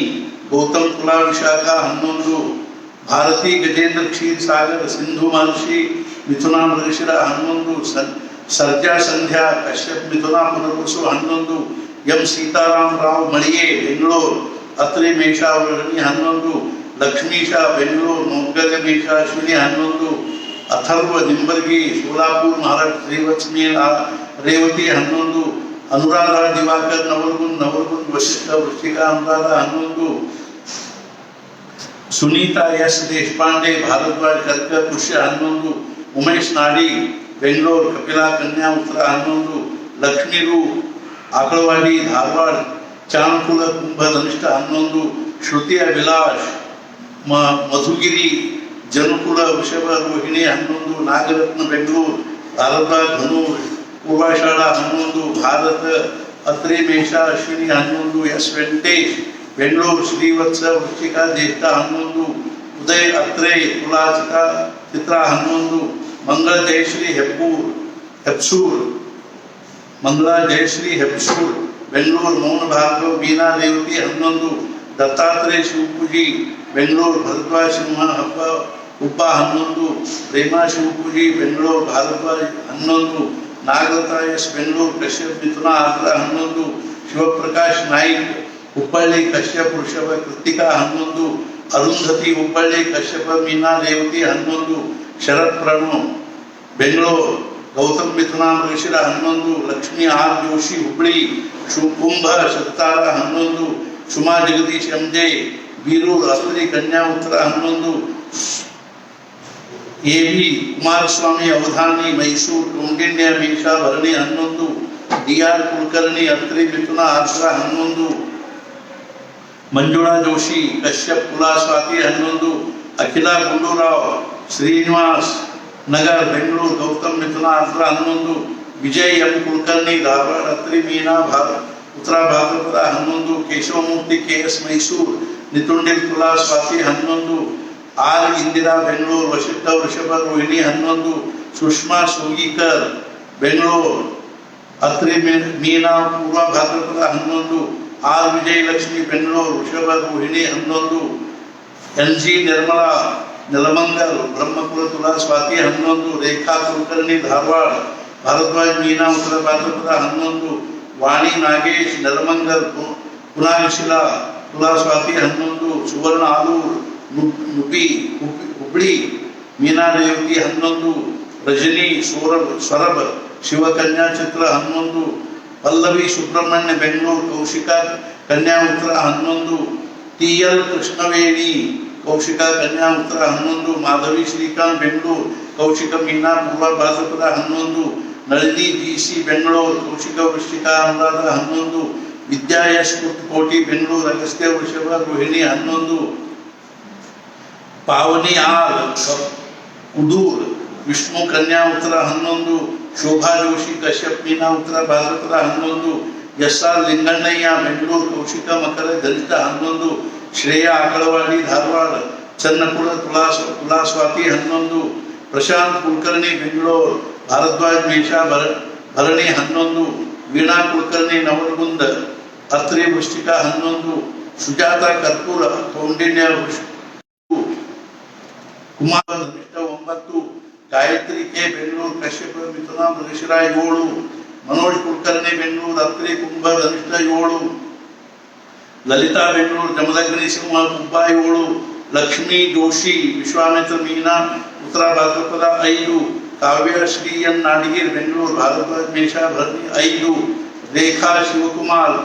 गौतम तुला विशाखा 11 भारती गजेंद्र क्षीर सागर सिंधु महर्षि मिथुना मृगशिरा 11 सर्जा संध्या कश्यप मिथुना पुनर्वसु 11 एम सीताराम राव मಳಿಗೆ बेंगळूर अत्रि मेषा रोहिणी 11 ಲಕ್ಷ್ಮೀಶ ಬೆಂಗಳೂರು, ಮೌಗಲ್ಯಮೇಶ ಅಶ್ವಿನಿ 11, ಅಥರ್ವ ನಿಂಬರ್ಗಿ ಸೋಲಾಪುರ ಮಹಾರಾಷ್ಟ್ರ, ಶ್ರೀವತ್ಸಮಿ ರೇವತಿ 11, ಅನುರಾಧ ದಿವಾಕರ್ ನವಲ್ಗುಂದ್ ವಶಿಷ್ಠ ವೃಶ್ಚಿಕ ಅನುರಾಧ 11, ಸುನೀತಾ ಎಸ್ ದೇಶಪಾಂಡೆ ಭಾರದ್ವಾಜ್ ಕರ್ಕ ಪುಷ್ಯ 11, ಉಮೇಶ್ ನಾಡಿ ಬೆಂಗಳೂರು ಕಪಿಲಾ ಕನ್ಯಾ ಉತ್ತರ 11, ಲಕ್ಷ್ಮೀರು ಆಕಳವಾಡಿ ಧಾರವಾಡ ಚಾಣಕುಲ ಕುಂಭ ಧನಿಷ್ಠ 11, ಶ್ರುತಿ ಅಭಿಲಾಷ್ ಮಧುಗಿರಿ ಜನಕುಲ ವೃಷಭ ರೋಹಿಣಿ 11, ನಾಗರತ್ನ ಬೆಂಗಳೂರು ಭಾರದ್ವಾಜ್ ಧನು ಪೂರ್ವಾಷಾಢ 11, ಭಾರತ ಅತ್ರಿ ಮೇಷ ಅಶ್ವಿನಿ 11, ಎಸ್ ವೆಂಕಟೇಶ್ ಬೆಂಗಳೂರು ಶ್ರೀವತ್ಸ ವೃಶ್ಚಿಕ ಜ್ಯೇಷ್ಠ 11, ಉದಯ್ ಅತ್ರೆ ತುಲಾ ಚಿತ್ರ 11, ಮಂಗಳ ಜಯಶ್ರೀ ಹೆಪ್ಸೂರ್ ಮಂಗಳ ಜಯಶ್ರೀ ಹೆಪ್ಸೂರ್ ಬೆಂಗಳೂರು ಮೌನ ಭಾರ್ಗವ್ ಮೀನಾ ರೇವತಿ 11, ದತ್ತಾತ್ರೇಯ ಶಿವಪೂಜಿ ಬೆಂಗಳೂರು ಭರದ್ವಾಜ್ ಸಿಂಹ ಹಬ್ಬ ಉಪ್ಪ 11, ಪ್ರೇಮಾ ಶಿವಪೂಜಿ ಬೆಂಗಳೂರು ಭಾರದ್ವಾಜ್ 11, ನಾಗಲತಾ ಎಸ್ ಬೆಂಗಳೂರು ಕಶ್ಯಪ್ ಮಿಥುನ ಆರ್ದ್ರ 11, ಶಿವಪ್ರಕಾಶ್ ನಾಯ್ಕ್ ಹುಬ್ಬಳ್ಳಿ ಕಶ್ಯಪ್ ವೃಷಭ ಕೃತಿಕಾ 11, ಅರುಂಧತಿ ಹುಬ್ಬಳ್ಳಿ ಕಶ್ಯಪ ಮೀನಾ ರೇವತಿ 11, ಶರತ್ ಪ್ರಣವ್ ಬೆಂಗಳೂರು ಗೌತಮ್ ಮಿಥುನ ಮೃಗಶಿರ 11, ಲಕ್ಷ್ಮೀ ಆರ್ ಜೋಶಿ ಹುಬ್ಬಳ್ಳಿ ಕುಂಭ ಸತ್ತಾರ 11, ಸುಮಾ ಜಗದೀಶ್ ಎಂಜೆ ಬೀರೂರು ಅತ್ರಿ ಕನ್ಯಾ ಉತ್ತರ 11, ಎ ಬಿ ಕುಮಾರಸ್ವಾಮಿ ಅವಧಾನಿ ಮೈಸೂರು ಕೌಂಡಿನ್ಯ ಮೇಷ ಭರಣಿ 11, ಡಿ ಆರ್ ಕುಲಕರ್ಣಿ ಅತ್ರಿ ಮಿಥುನ ಆರ್ದ್ರ 11, ಮಂಜುಳಾ ಜೋಶಿ ಕಶ್ಯಪ್ ಕುಲಾ ಸ್ವಾತಿ 11, ಅಖಿಲಾ ಗುಂಡೂರಾವ್ ಶ್ರೀನಿವಾಸ್ ನಗರ್ ಬೆಂಗಳೂರು ಗೌತಮ್ ಮಿಥುನ ಆರ್ದ್ರ 11, ವಿಜಯ್ ಎಂ ಕುಲಕರ್ಣಿ ಧಾರವಾಡ ಅತ್ರಿ ಮೀನಾ ಉತ್ತರ ಭಾದ್ರಪದ 11, ಕೇಶವಮೂರ್ತಿ ಕೆ ಎಸ್ ಮೈಸೂರು ನಿತುಂಡಿಲ್ ತುಲಾ ಸ್ವಾತಿ 11, ಆರ್ ಇಂದಿರಾ ಬೆಂಗಳೂರು ವಶಿಷ್ಠ ವೃಷಭ ರೋಹಿಣಿ 11, ಸುಷ್ಮಾ ಸೋಗೀಕರ್ ಬೆಂಗಳೂರು ಅತ್ರಿ ಮೀನಾ ಪೂರ್ವ ಭಾದ್ರಪದ 11, ಆರ್ ವಿಜಯಲಕ್ಷ್ಮಿ ಬೆಂಗಳೂರು ವೃಷಭ ರೋಹಿಣಿ 11, ಎನ್ ಜಿ ನಿರ್ಮಲಾ ನೆಲಮಂಗಲ್ ಬ್ರಹ್ಮಕುಲ ತುಲಾ ಸ್ವಾತಿ 11, ರೇಖಾ ಕುಲಕರ್ಣಿ ಧಾರವಾಡ ಭಾರದ್ವಾಜ್ ಮೀನಾ ಉತ್ತರ ಭಾದ್ರಪದ 11, ವಾಣಿ ನಾಗೇಶ್ ನೆಲಮಂಗಲ್ ಪುನಾಶಿಲಾ ತುಲಾ ಸ್ವಾತಿ 11, ಸುವರ್ಣ ಆಲೂರ್ ನುಪಿ ಹುಬ್ಳಿ ಮೀನಾ ರೇವತಿ 11, ರಜನಿ ಸ್ವರಬ್ ಶಿವಕನ್ಯಾ ಚಿತ್ರ 11, ಪಲ್ಲವಿ ಸುಬ್ರಹ್ಮಣ್ಯ ಬೆಂಗಳೂರು ಕೌಶಿಕ ಕನ್ಯಾ ಉತ್ತರ 11, ಟಿ ಎಲ್ ಕೃಷ್ಣವೇಣಿ ಕೌಶಿಕ ಕನ್ಯಾ ಉತ್ತರ 11, ಮಾಧವಿ ಶ್ರೀಕಾಂತ್ ಬೆಂಗಳೂರು ಕೌಶಿಕ ಮೀನಾ ಪೂರ್ವ ಭಾದ್ರಪದ 11, ನಳಿನಿ ಜಿ ಸಿ ಬೆಂಗಳೂರು ಕೌಶಿಕ ವೃಶ್ಚಿಕ ಅನುರಾಧ 11, ವಿದ್ಯಾ ಎಸ್ ಕೋಟಿ ಬೆಂಗಳೂರು ಅಗಸ್ತ್ಯ ವೃಷಭ ರೋಹಿಣಿ 11, ಪಾವನಿ ಆರ್ ಕುಡೂರ್ ವಿಷ್ಣು ಕನ್ಯಾ ಉತ್ತರ 11, ಶೋಭಾ ಜೋಶಿ ಕಶ್ಯಪ್ ಮೀನಾ ಉತ್ತರ ಭಾದ್ರಪದ 11, ಎಸ್ ಆರ್ ಲಿಂಗಣ್ಣಯ್ಯ ಬೆಂಗಳೂರು ಕೌಶಿಕ ಮಕರ ಧನಿಷ್ಠ 11, ಶ್ರೇಯಾ ಆಕಳವಾಡಿ ಧಾರವಾಡ ಚನ್ನಕುಳ ತುಲಾ ಸ್ವಾತಿ 11, ಪ್ರಶಾಂತ್ ಕುಲಕರ್ಣಿ ಬೆಂಗಳೂರು ಭಾರದ್ವಾಜ್ ಮೇಷ ಭರಣಿ 11, ವೀಣಾ ಕುಲಕರ್ಣಿ ನವಲ್ಗುಂದ ಅತ್ರಿ ವೃಶ್ಚಿಕ 11, ಸುಜಾತ ಕರ್ಪೂರ ಕೌಂಡಿನ್ಯ ಕುಮಾರ ಧನಿಷ್ಠ 9, ಗಾಯತ್ರಿ ಕೆ ಬೆಂಗಳೂರು ಕಶ್ಯಪ ಮಿಥುನ ಮೃಗಶಿರ 7, ಮನೋಜ್ ಕುಲಕರ್ಣಿ ಬೆಂಗಳೂರು ಅತ್ರಿ ಕುಂಭ ಧನಿಷ್ಠ 7, ಲಲಿತಾ ಬೆಂಗಳೂರು ಜಮದಗ್ನಿ ಸಿಂಹ ಕುಂಭ 7, ಲಕ್ಷ್ಮೀ ಜೋಶಿ ವಿಶ್ವಾಮಿತ್ರ ಮೀನಾ ಉತ್ತರ ಭಾದ್ರಪದ 5, ಕಾವ್ಯ ಶ್ರೀ ಎನ್ ನಾಡಿಗೇರ್ ಬೆಂಗಳೂರು ಭಾರದ್ವಾಜ್ ಮೇಷ ಭರಣಿ 5, ರೇಖಾ ಶಿವಕುಮಾರ್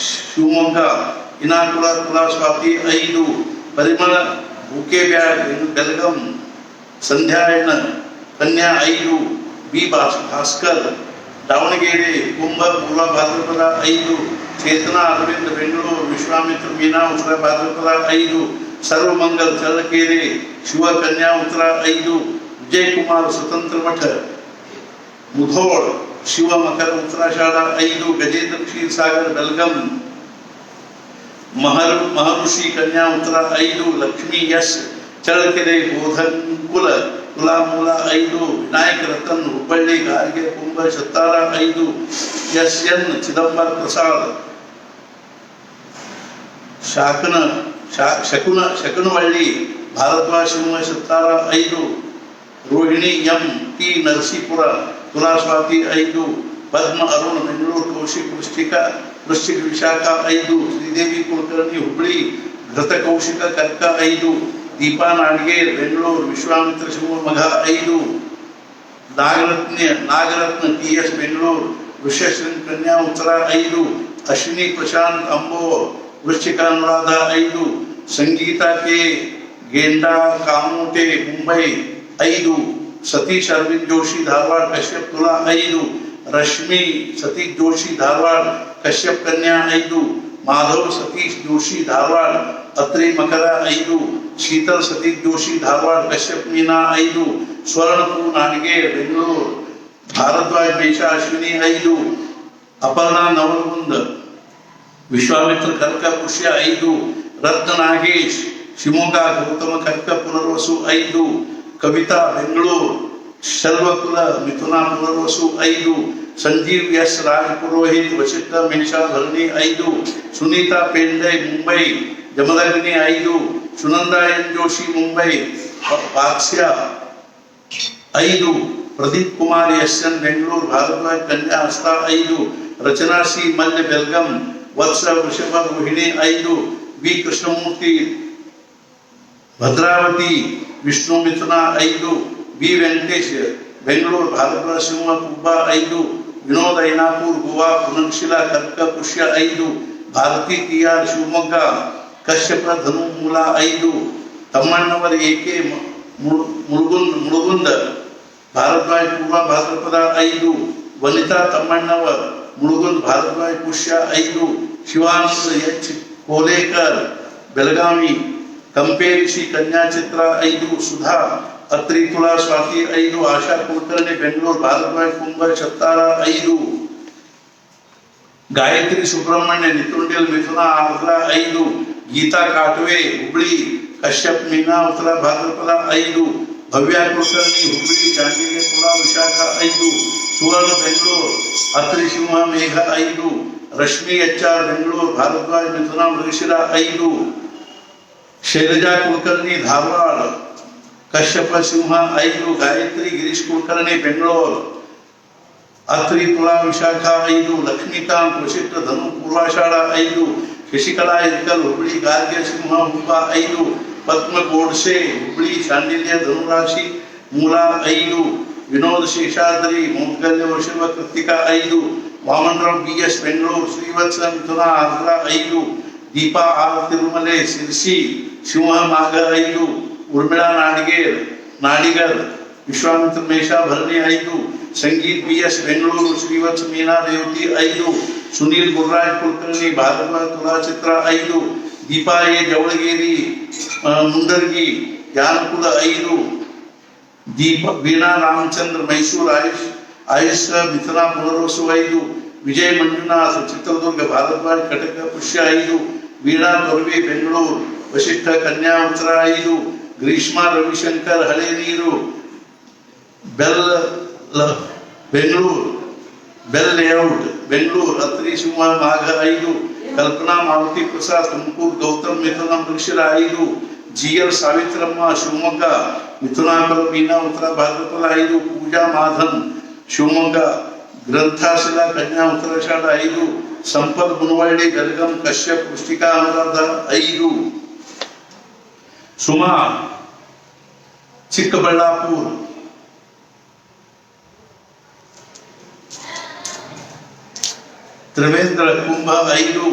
ಶಿವಮೊಗ್ಗ ಇನಾಕುಲ ತುಲಾ ಸ್ವಾತಿ 5, ಪರಿಮಳ ಬುಕೆ ಬ್ಯಾಗ್ ಬೆಳಗಂ ಸಂಧ್ಯಾಯನ ಕನ್ಯಾ 5, ಬಿ ಭಾಸ್ಕರ್ ದಾವಣಗೆರೆ ಕುಂಭ ಪೂರ್ವ ಭಾದ್ರಪದ 5, ಚೇತನಾ ಅರವಿಂದ ಬೆಂಗಳೂರು ವಿಶ್ವಾಮಿತ್ರ ಮೀನಾ ಉತ್ತರ ಭಾದ್ರಪದ 5, ಸರ್ವಮಂಗಲ್ ಚಳ್ಳಕೆರೆ ಶಿವ ಕನ್ಯಾ ಉತ್ತರ 5, ವಿಜಯಕುಮಾರ್ ಸ್ವತಂತ್ರ ಮಠ ಮುಧೋಳ್ ಶಿವ ಮಕರ ಉತ್ತರಾಷಾಢ 5, ಗಜೇಂದ್ರ ಕ್ಷೀರಸಾಗರ್ ಬೆಲ್ಗಂ ಮಹರ್ಷಿ ಕನ್ಯಾ ಉತ್ತರ 5, ಲಕ್ಷ್ಮೀ ಎಸ್ ಚಳ್ಳಕೆರೆ ಬೋಧನ್ಕುಲ ತುಲಾಮೂಲ 5, ವಿನಾಯಕ ರತನ್ ಹುಬ್ಬಳ್ಳಿ ಗಾರ್ಗೆ ಕುಂಭ ಸತ್ತಾರ 5, ಎಸ್ ಎನ್ ಚಿದಂಬರ ಪ್ರಸಾದ್ ಶಕುನವಳ್ಳಿ ಭಾರದ್ವಾಜ್ ಸಿಂಹ ಸತ್ತಾರ 5, ರೋಹಿಣಿ ಎಂ ಟಿ ನರಸೀಪುರ ತುಲಾ ಸ್ವಾತಿ 5, ಪದ್ಮ ಅರುಣ್ ಬೆಂಗಳೂರು ಕೌಶಿಕ್ ವೃಶ್ಚಿಕ ವಿಶಾಖ 5, ಶ್ರೀದೇವಿ ಕುಲಕರ್ಣಿ ಹುಬ್ಬಳ್ಳಿ ಘೃತಕೌಶಿಕ ಕರ್ಕ 5, ದೀಪಾ ನಾಡ್ಗೇರ್ ಬೆಂಗಳೂರು, ವಿಶ್ವಾಮಿತ್ರ ಶಿವಮೊಗ್ಗ 5, ನಾಗರತ್ನ TS ಬೆಂಗಳೂರು, ವಿಶ್ವಶ್ರೀ ಕನ್ಯಾ ಉತ್ತರ 5, ಅಶ್ವಿನಿ ಪ್ರಶಾಂತ್ ಅಂಬೋ ವೃಶ್ಚಿಕ ಅನುರಾಧ 5, ಸಂಗೀತಾ ಕೆ गेंडा कामोटे मुंबई 5, सतीश अरविंद जोशी धारवाड़ कश्यप तुला 5, रश्मि सतीश जोशी धारवाड़ कश्यप कन्या 5, माधव सतीश जोशी धारवाड़ अत्रि मकर 5, शीतल सतीश जोशी धारवाड़ कश्यप मीना 5, स्वर्णपू नाडगेर बेंगलूर, भारद्वाज मेषा अश्विनी 5, अपर्णा नवलगुंद विश्वामित्र कर्क पुष्य 5, रत्न नागेश शिवमोग्ग गौतम कर्क पुनर्वसु 5, कविता बेंगलूर, शर्वकुल मिथुना पुनर्वसु 5, संजीव यश राज पुरोहित वशिष्ठ मेषा भरणी 5, सुनीता पेंडे मुंबई जमदग्नि 5, सुनंदा एन जोशी मुंबई वात्स्या 5, प्रदीप कुमार यशन बेंगलूर, भारद्वाज कन्या हस्ता 5, रचना सी मल्ल बेलगम, वत्स वृषभ रोहिणी 5, वी कृष्णमूर्ति भद्रावती विष्णु मिथुना 5, बी वेंकटेश बेंगलूर, भारद्वाज सिंह कुब्बा 5, विनोद ऐनापुर गोवा, पुनर्शिला कर्क पुष्य 5, भारती TR शिवमोग्ग कश्यप धनु मूला 5, तम्मण्णवर AK मुळगुंद भारद्वाज पूर्व भाद्रपद 5, वनिता तम्मण्णवर मुळगुंद भारद्वाज पुष्य 5, शिवांश H कोलेकर बेलगामी कंपेरिशी कन्या चित्र 5, सुधा अत्रि तुला स्वाति 5, आशा कुलकर्णी बेंगलूर, भारद्वाज कुंभ छत्तारा 5, गायत्री सुब्रह्मण्य नितुंडेल मिथुना आर्द्रा 5, गीता काटवे हुबली कश्यप मीना उत्तरा भाद्रपद 5, भव्या कुलकर्णी हुबली चांडिल्य तुला विशाखा 5, सुवर्ण बेंगलूर अत्रि सिंह मेघ 5, रश्मि HR बेंगलूर, भारद्वाज मिथुना मृगशिरा 5, शैलजा कुलकर्णी धारवाड़ कश्यप सिंह 5, गायत्री गिरीश कुलकर्णी बेंगलोर, अत्रि तुला विशाखा 5, लक्ष्मीकांत वशिष्ठ धनु पूर्वाषाढ़ 5, शशिकला इरकल हुबली गार्ग्य सिंह मुंबा 5, पद्म गोडसे हुबली शांडिल्य धनुराशि मूला 5, विनोद शेषाद्री मौद्गल्य वृषभ कृतिका 5, वामनराव BS बेंगलोर, श्रीवत्स मिथुना आर्द्रा 5, दीपा R तिरुमले सिरसी सिंह माघ 5, उर्मिला नाडिगर विश्वामित्र मेषा भरणी 5, संगीत BS बेंगलूर, श्रीवत्स मीना रेवती 5, सुनील गुर्राज कुलकर्णी भारद्वाज तुला चित्र 5, दीपा A जवळगेरी मुंडरगी ज्ञानकुल 5, दीप वीणा रामचंद्र मैसूर आयुष मिथुना पुनर्वसु 5, विजय मंजुनाथ चित्रदुर्ग, भारद्वाज कटक पुष्य 5, वीणा तोरवे बेंगलूर, वशिष्ठ कन्या उत्तर 5, ग्रीष्मा रविशंकर हळे नीरू बेल लेआउट बेंगलूर, अत्रि सिंह माघ 5, कल्पना मारुति प्रसाद तुमकूर, गौतम मिथुना मृगशिरा 5, GL सावित्रम्मा शिवमोग्ग मिथुनाकल मीना उत्तर भाद्रपद 5, पूजा माधन शिवमोग्ग, ग्रंथाशिला कन्या उत्तराषाढ़ 5, संपत गुणवಳ್ಳಿ बेलगम कश्यप पुष्टिका अनुराध 5, सुमा चिಕ್ಕಬಳ್ಳಾಪುರ, त्रिवेंद्र कुंभ 5,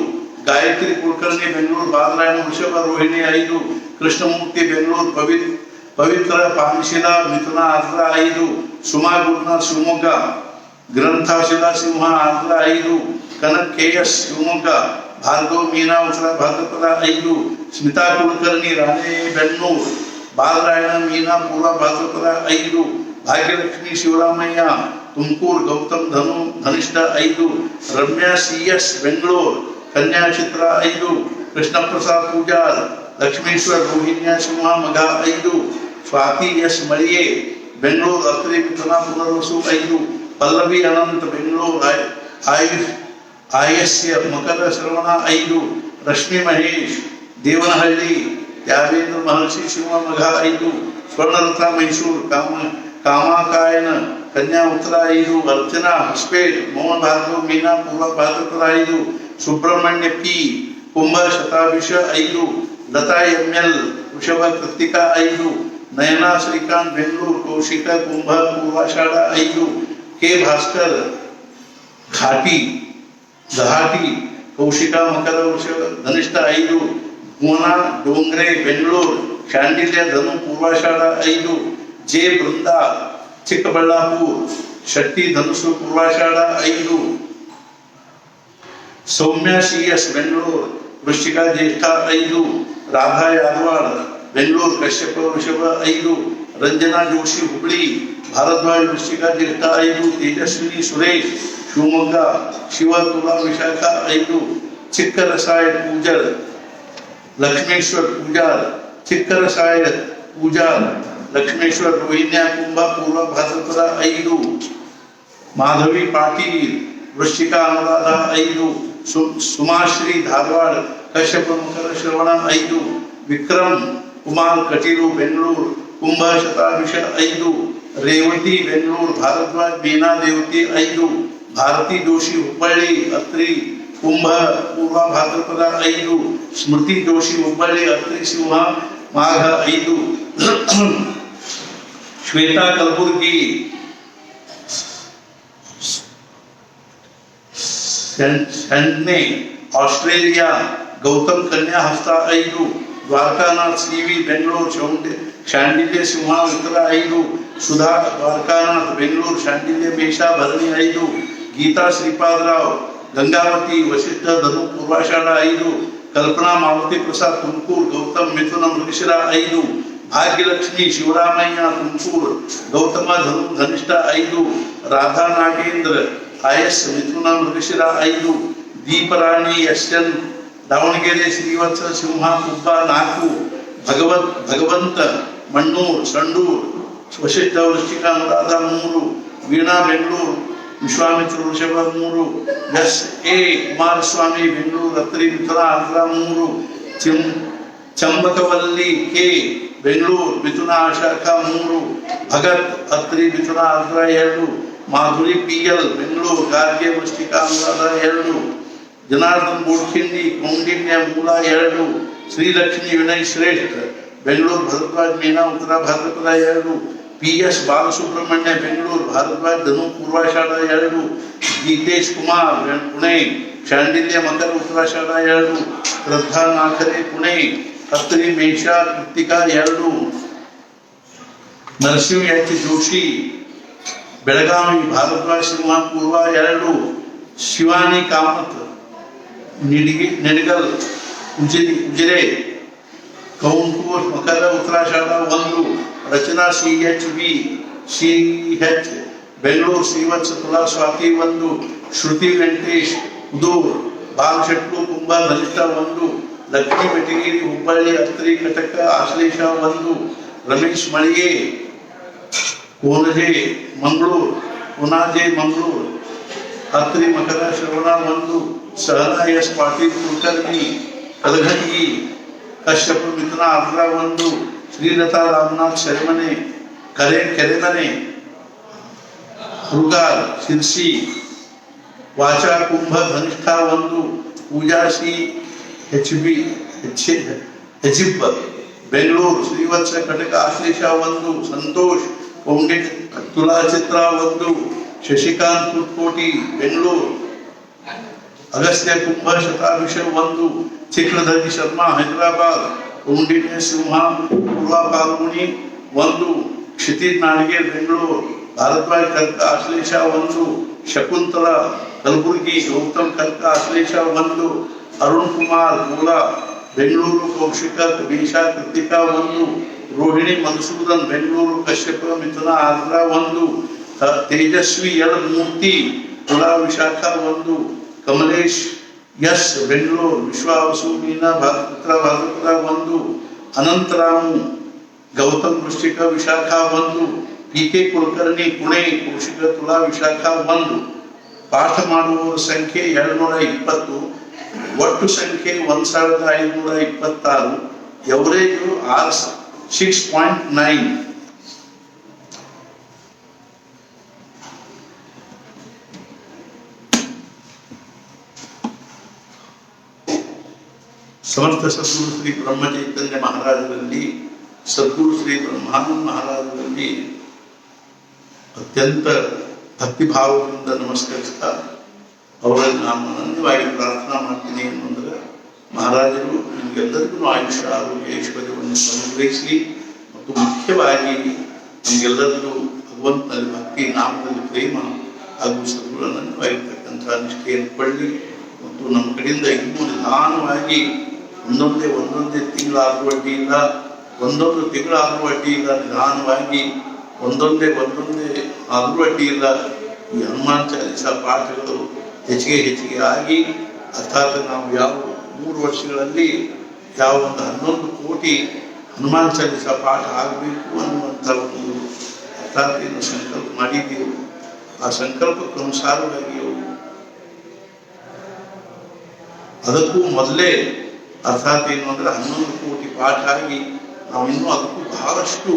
गायत्री कुलकर्णी बेंगलूर, बादरायण वृषभ रोहिणी 5, कृष्णमूर्ति बेंगलूर, पवित्र पानशिला मिथुना आर्द्रा 5, सुमा गुरुनाथ शिवमोग्ग, ग्रंथाशिला सिंह आर्द्रा 5, कनक KS शिवमोग्ग, भार्गव मीना उत्तर भाद्रपद 5, स्मिता कुलकर्णी राणेबेन्नूर, बादरायण मीना पूर्व भाद्रपद 5, भाग्यलक्ष्मी शिवरामಯ್ಯ तुमकूर, गौतम धनिष्ठ 5, रम्या CS बेंगलोर, कन्या चित्र 5, कृष्ण प्रसाद पूजार, लक्ष्मेश्वर रोहिण्या सिंह मघ 5, स्वाति S मळिये बेंगलोर, अत्रि मिथुना पुनर्वसु 5, पल्लवी अनंत बेंगलोर, आयस्य मकर श्रवण 5, रश्मि महेश देवनहಳ್ಳಿ, त्यागेंद्र महर्षि शिव मघ 5, स्वर्णलता मैसूर कामाकायन कन्या उत्तर 5, अर्चना हस्पेट मोहन भार्गव मीना पूर्व भाद्रपद 5, सुब्रह्मण्य P कुंभ शताभिष 5, ಲತಾ ಎಂಎಲ್ ವೃಷಭ ಕೃತಿಕಾ 5, ನಯನಾ ಶ್ರೀಕಾಂತ್ ಬೆಂಗಳೂರು, ಕೌಶಿಕ ಕುಂಭ ಪೂರ್ವಾಷಾಢ 5, ಕೆ ಭಾಸ್ಕರ್ ಘಾಟಿ ಕೌಶಿಕ ಮಕರ ವೃಷಭ ಧನಿಷ್ಠ 5, ಭುವನ ಡೋಂಗ್ರೆ ಬೆಂಗಳೂರು, ಶಾಂಡಿಲ್ಯ ಧನು ಪೂರ್ವಾಷಾಢ 5, ಜೆ ಬೃಂದಾ ಚಿಕ್ಕಬಳ್ಳಾಪುರ ಶಕ್ತಿ ಧನುಸು ಪೂರ್ವಾಷಾಢ 5, ಸೌಮ್ಯ CS ಬೆಂಗಳೂರು ವೃಶ್ಚಿಕ ಜ್ಯೇಷ್ಠ 5, ರಾಧಾ ಯಾದವಾಡ ಬೆಂಗಳೂರು ಕಶ್ಯಪ ವೃಷಭ 5, ರಂಜನಾ ಜೋಶಿ ಹುಬ್ಳಿ ಭಾರದ್ವಾಜ್ ವೃಶ್ಚಿಕ ಜ್ಯೇಷ್ಠ 5, ತೇಜಸ್ವಿನಿ ಸುರೇಶ್ ಶಿವಮೊಗ್ಗ ಶಿವ ತುಲಾ ವಿಶಾಖ 5, ಚಿಕ್ಕರಸಾಯ ಪೂಜಾರ್ ಲಕ್ಷ್ಮೇಶ್ವರ್ ಪೂಜಾರ್ ಚಿಕ್ಕರಸಾಯ ಪೂಜಾರ್ ಲಕ್ಷ್ಮೇಶ್ವರ್ ರೋಹಿಣ್ಯ ಕುಂಭ ಪೂರ್ವ ಭಾದ್ರಪದ 5, ಮಾಧವಿ ಪಾಟೀಲ್ ವೃಶ್ಚಿಕ ಅನುರಾಧ 5, ಸುಮಾಶ್ರೀ ಧಾರವಾಡ ಕಶ್ಯಪ ಮಕರ ಶ್ರವಣ 5, ವಿಕ್ರಮ್ ಕುಮಾರ್ ಕಟೀಲು ಬೆಂಗಳೂರು ಕುಂಭ ಶತಾಭಿಷ 5, ರೇವತಿ ಬೆಂಗಳೂರು ಭಾರದ್ವಾಜ್ ಮೀನಾ ದೇವತಿ 5, ಭಾರತಿ ಜೋಶಿ ಹುಬ್ಬಳ್ಳಿ ಅತ್ರಿ ಕುಂಭ ಪೂರ್ವ ಭಾದ್ರಪದ 5, ಸ್ಮೃತಿ ಜೋಶಿ ಹುಬ್ಬಳ್ಳಿ ಅತ್ರಿ ಸಿಂಹ ಮಾಘ 5, ಶ್ವೇತಾ ಕಲಬುರ್ಗಿ ಸೆಂಡ್ನೆ ಆಸ್ಟ್ರೇಲಿಯಾ ಗೌತಮ್ ಕನ್ಯಾ ಹಸ್ತ 5, ದ್ವಾರಕಾನಾಥ್ CV ಬೆಂಗಳೂರು ಶಾಂಡಿಲ್ಯ ಸಿಂಹ ಉತ್ತರ 5, ಸುಧಾ ದ್ವಾರಕಾನಾಥ್ ಬೆಂಗಳೂರು ಶಾಂಡಿಲ್ಯ ಮೇಷ ಭರಣಿ 5, ಗೀತಾ ಶ್ರೀಪಾದರಾವ್ ಗಂಗಾವತಿ ವಶಿಷ್ಠ ಧನು ಪೂರ್ವಾಷಾಢ 5, ಕಲ್ಪನಾ ಮಾರುತಿ ಪ್ರಸಾದ್ ತುಮಕೂರು ಗೌತಮ್ ಮಿಥುನ ಮೃಗಶಿರ 5, ಭಾಗ್ಯಲಕ್ಷ್ಮಿ ಶಿವರಾಮಯ್ಯ ತುಮಕೂರು ಗೌತಮ ಧನು ಧನಿಷ್ಠ 5, ರಾಧಾ ನಾಗೇಂದ್ರ IS ಮಿಥುನ ಮೃಗಶಿರ 5, ದೀಪರಾಣಿ SN ದಾವಣಗೆರೆ ಶ್ರೀವತ್ಸ ಸಿಂಹ ಕುಬ್ಬ 4, ಭಗವಂತ ಮಣ್ಣೂರ್ ಸಂಡೂರ್ ವಶಿಷ್ಠ ವೃಶ್ಚಿಕ ಅನುರಾಧ 3, ವೀಣಾ ಬೆಂಗಳೂರು ವಿಶ್ವಾಮಿತ್ರ ವೃಷಭ 3, SA ಕುಮಾರಸ್ವಾಮಿ ಬೆಂಗಳೂರು ಅತ್ರಿ ಮಿಥುನ ಆರ್ದ್ರ 3, ಚಂಬಕವಲ್ಲಿ K ಬೆಂಗಳೂರು ಮಿಥುನ ಆಶಾಖ 3, ಭಗತ್ ಅತ್ರಿ ಮಿಥುನ ಆರ್ದ್ರ 2, ಮಾಧುರಿ PL ಬೆಂಗಳೂರು ಗಾರ್ಗೆ ವೃಶ್ಚಿಕ ಅನುರಾಧ 2, ಜನಾರ್ದನ್ ಬೋಡ್ಖಿಂಡಿ ಕೌಂಡಿನ್ಯ ಮೂಲ 2, ಶ್ರೀಲಕ್ಷ್ಮಿ ವಿನಯ್ ಶ್ರೇಷ್ಠ ಬೆಂಗಳೂರು ಭರದ್ವಾಜ್ ಮೀನಾ ಉತ್ತರ ಭಾದ್ರಪದ 2, PS ಬಾಲಸುಬ್ರಹ್ಮಣ್ಯ ಬೆಂಗಳೂರು ಭಾರದ್ವಾಜ್ ಧನು ಪೂರ್ವಾಷಾಢ 2, ಗೀತೇಶ್ ಕುಮಾರ್ ಪುಣೆ ಶಾಂಡಿಲ್ಯ ಮಕರ ಉತ್ತರಾಷಾಢ 2, ಶ್ರದ್ಧಾ ನಾಖರೆ ಪುಣೆ ಅತ್ರಿ ಮೇಷ ಕೃತಿಕಾ 2, ನರಸಿಂಹ H ಜೋಶಿ ಬೆಳಗಾವಿ ಭಾರದ್ವಾಜ್ ಸಿಂಹ ಪೂರ್ವ 2, ಶಿವಾನಿ ಕಾಮತ್ ನಿಡಗಲ್ ಉಜಿರೆ ಕೌಂಟೂರ್ ಮಕರ ಉತ್ತರಾಷಾಢ 1, ರಚನಾ CH ಬೆಂಗಳೂರು ಶ್ರೀವತ್ಸ ತುಲಾ ಸ್ವಾತಿ 1, ಶ್ರುತಿ ವೆಂಕಟೇಶ್ ಉದೂರ್ ಬಾಲಶೆಟ್ಲು ಕುಂಭ ಧನಿಷ್ಠ 1, ಲಕ್ಷ್ಮೀ ಬೆಟಗೇರಿ ಹುಬ್ಬಳ್ಳಿ ಅತ್ರಿ ಕಟಕ ಆಶ್ಲೇಷ 1, ರಮೇಶ್ ಮಳಿಗೆ ಕೋನಜೆ ಮಂಗಳೂರು ಕೋನಾಜೆ ಮಂಗಳೂರು ಅತ್ರಿ ಮಕರ ಶ್ರವಣ 1, ಸಹನಾ S ಪಾಟೀಲ್ ಕುಲಕರ್ಣಿ ಕಲಘಟಗಿ ಕಶ್ಯಪ ಮಿಥುನ ಆರ್ದ್ರ 1, ಶ್ರೀಲತಾ ರಾಮನಾಥ್ ಶರ್ಮನೆ ಕೆರೆಮನೆ ಹುರುಗಾರ್ ಶಿರ್ಸಿ ವಾಚಾ ಕುಂಭ ಧನಿಷ್ಠ 1, ಪೂಜಾ HB ಬೆಂಗಳೂರು ಶ್ರೀವತ್ಸ ಕಟಕ ಆಶ್ಲೇಷ 1, ಸಂತೋಷ್ ಪೌಂಡಿಟ್ ತುಲಾ ಚಿತ್ರ 1, ಶಶಿಕಾಂತ್ ಕುರ್ಕೋಟಿ ಬೆಂಗಳೂರು ಅಗಸ್ತ್ಯ ಕುಂಭ ಶತಾಭಿಷ 1, ಚಿತ್ರಧರಿ ಶರ್ಮಾ ಹೈದರಾಬಾದ್ ಪೌಂಡಿನ್ಯ ಸಿಂಹ ಪೂರ್ವ ಪಾಲ್ಗುಣಿ 1, ಕ್ಷಿತಿಜ್ ನಾಡಿಗೇರ್ ಬೆಂಗಳೂರು ಭಾರದ್ವಾಜ್ ಕರ್ಕ ಆಶ್ಲೇಷ 1, ಶಕುಂತಲಾ ಕಲಬುರ್ಗಿ ಗೌತಮ್ ಕರ್ಕ ಆಶ್ಲೇಷ 1, ಅರುಣ್ ಕುಮಾರ್ ಗೋಲಾ ಬೆಂಗಳೂರು ಕೌಶಿಕ ಮೇಷ ಕೃತಿಕಾ 1, ರೋಹಿಣಿ ಮಧುಸೂದನ್ ಬೆಂಗಳೂರು ಕಶ್ಯಪ ಮಿಥುನ ಆರ್ದ್ರ 1, ತೇಜಸ್ವಿ L ಮೂರ್ತಿ ತುಲಾ ವಿಶಾಖ 1, ಕಮಲೇಶ್ S ಬೆಂಗಳೂರು ವಿಶ್ವಾವಸು ಮೀನಾ ಉತ್ತರ ಭಾದ್ರಪದ 1, ಅನಂತರಾಮು ಗೌತಮ್ ವೃಶ್ಚಿಕ ವಿಶಾಖ 1, PK ಕುಲಕರ್ಣಿ ಪುಣೆ ಕೌಶಿಕ ತುಲಾ ವಿಶಾಖ 1. ಪಾಠ ಮಾಡುವವರ ಸಂಖ್ಯೆ 220, ಒಟ್ಟು ಸಂಖ್ಯೆ 1526, ಎವರೇಜು 6.9. ಸಮರ್ಥ ಸದ್ಗುರು ಶ್ರೀ ಬ್ರಹ್ಮಚೈತನ್ಯ ಮಹಾರಾಜರಲ್ಲಿ, ಸದ್ಗುರು ಶ್ರೀ ಬ್ರಹ್ಮಾನಂದ ಮಹಾರಾಜರಲ್ಲಿ ಅತ್ಯಂತ ಭಕ್ತಿಭಾವದಿಂದ ನಮಸ್ಕರಿಸ್ತಾ ಅವರಲ್ಲಿ ನಾನು ಅನನ್ಯವಾಗಿ ಪ್ರಾರ್ಥನಾ ಮಾಡ್ತೀನಿ ಅನ್ನೋದ್ರೆ, ಮಹಾರಾಜರು ನಿಮಗೆಲ್ಲರಿಗೂ ಆಯುಷ್ಯ ಆರೋಗ್ಯ ಐಶ್ವರ್ಯವನ್ನು ಅನುಗ್ರಹಿಸಲಿ ಮತ್ತು ಮುಖ್ಯವಾಗಿ ನಮಗೆಲ್ಲರಿಗೂ ಭಗವಂತನಲ್ಲಿ ಭಕ್ತಿ, ನಾಮದಲ್ಲಿ ಪ್ರೇಮ ಹಾಗೂ ಸದ್ಗುರು ಅನನ್ಯವಾಗಿರ್ತಕ್ಕಂಥ ನಿಷ್ಠೆಯನ್ನು ಕೊಳ್ಳಿ ಮತ್ತು ನಮ್ಮ ಕಡೆಯಿಂದ ಇನ್ನೂ ನಿಧಾನವಾಗಿ ಒಂದೊಂದೇ ತಿಂಗಳಾದರೂ ಅಡ್ಡಿ ಇಲ್ಲ, ಒಂದೊಂದು ತಿಂಗಳಾದರೂ ಅಡ್ಡಿ ಇಲ್ಲ, ನಿಧಾನವಾಗಿ ಒಂದೊಂದೇ ಆದರೂ ಅಡ್ಡಿ ಇಲ್ಲ. ಈ ಹನುಮಾನ್ ಚಾಲಿಸ ಪಾಠಗಳು ಹೆಚ್ಚಿಗೆ ಆಗಿ, ಅರ್ಥಾತ್ ನಾವು ಯಾವ 3 ವರ್ಷಗಳಲ್ಲಿ ಯಾವ ಒಂದು 11 ಕೋಟಿ ಹನುಮಾನ್ ಚಾಲಿಸ ಪಾಠ ಆಗಬೇಕು ಅನ್ನುವಂಥ ಒಂದು ಅರ್ಥಾತ್ ಏನು ಸಂಕಲ್ಪ ಮಾಡಿದ್ದೀವಿ, ಆ ಸಂಕಲ್ಪಕ್ಕೆ ಅನುಸಾರವಾಗಿ ಅದಕ್ಕೂ ಮೊದಲೇ ಅರ್ಥಾತ್ ಏನು ಅಂದರೆ 11 ಕೋಟಿ ಪಾಠ ಆಗಿ ನಾವು ಇನ್ನೂ ಅದಕ್ಕೂ ಬಹಳಷ್ಟು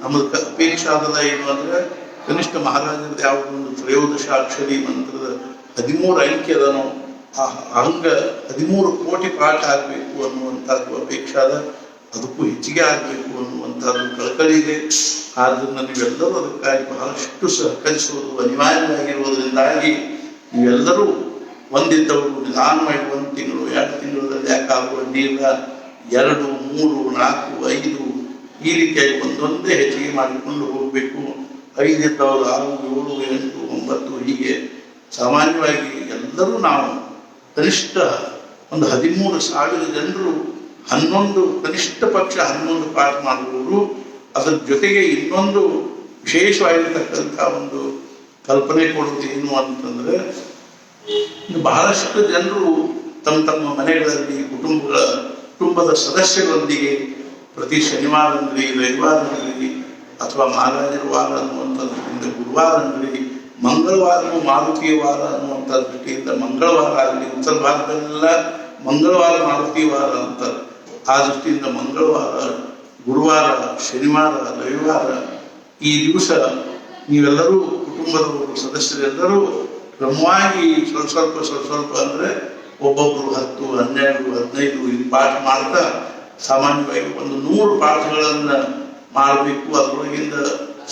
ನಮ್ಮದು ಅಪೇಕ್ಷೆ ಆದದ. ಏನು ಅಂದರೆ ಕನಿಷ್ಠ ಮಹಾರಾಜರದ್ದು ಯಾವುದೊಂದು ತ್ರಯೋದಶಾಕ್ಷರಿ ಮಂತ್ರದ 13 ಅಂಕೆ ಅದನ್ನು ಆ ಅಂಗ 13 ಕೋಟಿ ಪಾಠ ಆಗಬೇಕು ಅನ್ನುವಂಥದ್ದು ಅಪೇಕ್ಷೆ ಆದ. ಅದಕ್ಕೂ ಹೆಚ್ಚಿಗೆ ಆಗಬೇಕು ಅನ್ನುವಂಥದ್ದು ಕಳಕಳಿ ಇದೆ. ಆದ್ದರಿಂದ ನೀವೆಲ್ಲರೂ ಅದಕ್ಕಾಗಿ ಬಹಳಷ್ಟು ಸಹಕರಿಸುವುದು ಅನಿವಾರ್ಯವಾಗಿರುವುದರಿಂದಾಗಿ ನೀವೆಲ್ಲರೂ ಒಂದಿದ್ದವರು ನಿಧಾನವಾಗಿ 1 ತಿಂಗಳು 2 ತಿಂಗಳಲ್ಲಿ ಯಾಕಾದರೂ ಅಡ್ಡಿ ಇಲ್ಲ, 2, 3, 4, 5 ಈ ರೀತಿಯಾಗಿ ಒಂದೊಂದೇ ಹೆಚ್ಚಿಗೆ ಮಾಡಿಕೊಂಡು ಹೋಗಬೇಕು. 5 ಇದ್ದವರು 6, 7, 8, 9 ಹೀಗೆ ಸಾಮಾನ್ಯವಾಗಿ ಎಲ್ಲರೂ ನಾವು ಕನಿಷ್ಠ ಒಂದು 13,000 ಜನರು 11 ಕನಿಷ್ಠ ಪಕ್ಷ 11 ಪಾಠ ಮಾಡುವವರು. ಅದರ ಜೊತೆಗೆ ಇನ್ನೊಂದು ವಿಶೇಷವಾಗಿರ್ತಕ್ಕಂಥ ಒಂದು ಕಲ್ಪನೆ ಕೊಡುವುದು ಏನು ಅಂತಂದರೆ, ಬಹಳಷ್ಟು ಜನರು ತಮ್ಮ ಮನೆಗಳಲ್ಲಿ ಕುಟುಂಬದ ಸದಸ್ಯರೊಂದಿಗೆ ಪ್ರತಿ ಶನಿವಾರ ಅನ್ನಲಿ, ರವಿವಾರ ಅನ್ನಲಿ, ಅಥವಾ ಮಹಾರಾಜರ ವಾರ ಅನ್ನುವಂಥದ್ರಿಂದ ಗುರುವಾರ ಅನ್ನಲಿ, ಮಂಗಳವಾರನೂ ಮಾರುತಿಯ ವಾರ ಅನ್ನುವಂಥ ದೃಷ್ಟಿಯಿಂದ ಮಂಗಳವಾರ ಆಗಲಿ, ಉತ್ತರ ಭಾರತದಲ್ಲೆಲ್ಲ ಮಂಗಳವಾರ ಮಾರುತಿ ವಾರ ಅಂತಾರೆ. ಆ ದೃಷ್ಟಿಯಿಂದ ಮಂಗಳವಾರ, ಗುರುವಾರ, ಶನಿವಾರ, ರವಿವಾರ ಈ ದಿವಸ ನೀವೆಲ್ಲರೂ ಕುಟುಂಬದವರು ಸದಸ್ಯರೆಲ್ಲರೂ ಕ್ರಮವಾಗಿ ಸ್ವಲ್ಪ ಅಂದರೆ ಒಬ್ಬೊಬ್ಬರು 10, 12, 15 ಇಲ್ಲಿ ಪಾಠ ಮಾಡ್ತಾ ಸಾಮಾನ್ಯವಾಗಿ ಒಂದು 100 ಪಾಠಗಳನ್ನು ಮಾಡಬೇಕು. ಅದರೊಳಗಿಂದ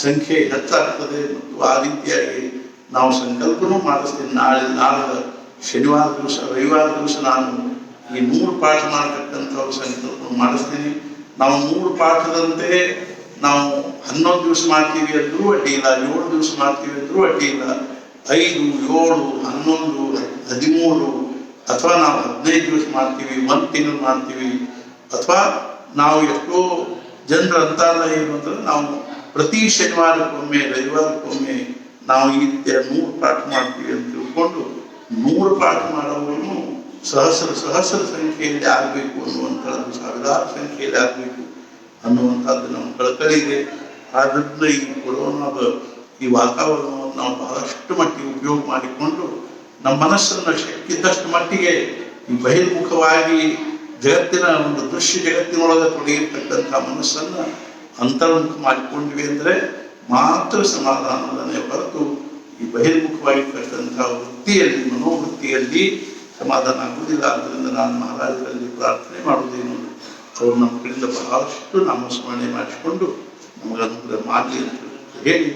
ಸಂಖ್ಯೆ ಹೆಚ್ಚಾಗ್ತದೆ ಮತ್ತು ಆ ರೀತಿಯಾಗಿ ನಾವು ಸಂಕಲ್ಪನೂ ಮಾಡಿಸ್ತೀನಿ. ನಾಳೆ ಶನಿವಾರ ದಿವಸ, ರವಿವಾರ ದಿವಸ ನಾನು ಈ 100 ಪಾಠ ಮಾಡತಕ್ಕಂಥ ಸಂಕಲ್ಪ ಮಾಡಿಸ್ತೀನಿ. ನಾವು 100 ಪಾಠದಂತೆ ನಾವು 11 ದಿವಸ ಮಾಡ್ತೀವಿ ಅಂದರೂ ಅಡ್ಡಿ ಇಲ್ಲ, 7 ದಿವಸ ಮಾಡ್ತೀವಿ ಅಂದರೂ ಅಡ್ಡಿ ಇಲ್ಲ, 5, 7, 11, 13 ಅಥವಾ ನಾವು 15 ದಿವಸ ಮಾಡ್ತೀವಿ, 1 ತಿಂಗಳು ಮಾಡ್ತೀವಿ. ಅಥವಾ ನಾವು ಎಷ್ಟೋ ಜನರು ಅಂತಾರ ಏನು ಅಂದರೆ, ನಾವು ಪ್ರತಿ ಶನಿವಾರಕ್ಕೊಮ್ಮೆ ರವಿವಾರಕ್ಕೊಮ್ಮೆ ನಾವು ಈ ರೀತಿಯ 100 ಪಾಠ ಮಾಡ್ತೀವಿ ಅಂತ ತಿಳ್ಕೊಂಡು 100 ಪಾಠ ಮಾಡೋವನ್ನು ಸಹಸ್ರ ಸಂಖ್ಯೆಯಲ್ಲಿ ಆಗಬೇಕು ಅನ್ನುವಂಥದ್ದು, ಸಾವಿರಾರು ಸಂಖ್ಯೆಯಲ್ಲಿ ಆಗಬೇಕು ಅನ್ನುವಂಥದ್ದು ನಮ್ಮ ಕಳಕಳಿ ಇದೆ. ಆದ್ದರಿಂದ ಈ ಕೊರೋನಾದ ಈ ವಾತಾವರಣವನ್ನು ನಾವು ಬಹಳಷ್ಟು ಮಟ್ಟಿಗೆ ಉಪಯೋಗ ಮಾಡಿಕೊಂಡು ನಮ್ಮ ಮನಸ್ಸನ್ನು ಶಕ್ತಿದ್ದಷ್ಟು ಮಟ್ಟಿಗೆ ಈ ಬಹಿರ್ಮುಖವಾಗಿ ಜಗತ್ತಿನ ಒಂದು ದೃಶ್ಯ ಜಗತ್ತಿನೊಳಗೆ ತೊಡಗಿರ್ತಕ್ಕಂಥ ಮನಸ್ಸನ್ನು ಅಂತರ್ಮುಖ ಮಾಡಿಕೊಂಡ್ವಿ ಅಂದರೆ ಮಾತ್ರ ಸಮಾಧಾನವನ್ನೇ ಹೊರತು ಈ ಬಹಿರ್ಮುಖವಾಗಿರ್ತಕ್ಕಂಥ ವೃತ್ತಿಯಲ್ಲಿ, ಮನೋವೃತ್ತಿಯಲ್ಲಿ ಸಮಾಧಾನ ಆಗುವುದಿಲ್ಲ. ಆದ್ದರಿಂದ ನಾನು ಮಹಾರಾಜರಲ್ಲಿ ಪ್ರಾರ್ಥನೆ ಮಾಡುವುದೇನು, ಅವರು ನಮ್ಮ ಕಡೆಯಿಂದ ಬಹಳಷ್ಟು ನಾಮಸ್ಮರಣೆ ಮಾಡಿಸಿಕೊಂಡು ನಮಗೆ ಅನುಗ್ರಹ ಮಾಡಲಿ ಅಂತ ಹೇಳಿ,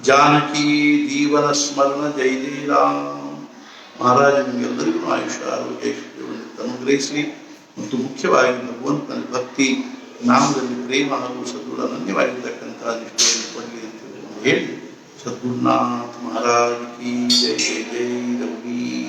ಜಾನಕಿ ಜೀವನ ಸ್ಮರಣ ಜೈ ಜೈ ರಾಮ್. ಮಹಾರಾಜ ನಿಮಗೆಲ್ಲರಿಗೂ ಆಯುಷ್ಯ ಆರೋಗ್ಯ ಐಶ್ವರ್ಯವನ್ನು ಅನುಗ್ರಹಿಸಲಿ ಮತ್ತು ಮುಖ್ಯವಾಗಿ ಭಗವಂತನ ಭಕ್ತಿ, ನಾಮದಲ್ಲಿ ಪ್ರೇಮ ಹಾಗೂ ಸದ್ಗುರು ಅನನ್ಯವಾಗಿರ್ತಕ್ಕಂಥ ನಿಷ್ಠೆಯನ್ನು ಕೊಡಲಿ ಅಂತ ಹೇಳಿ, ಸದ್ಗುರುನಾಥ ಮಹಾರಾಜ್ ಕಿ ಜೈ ಜೈ ರಘುವೀರ್.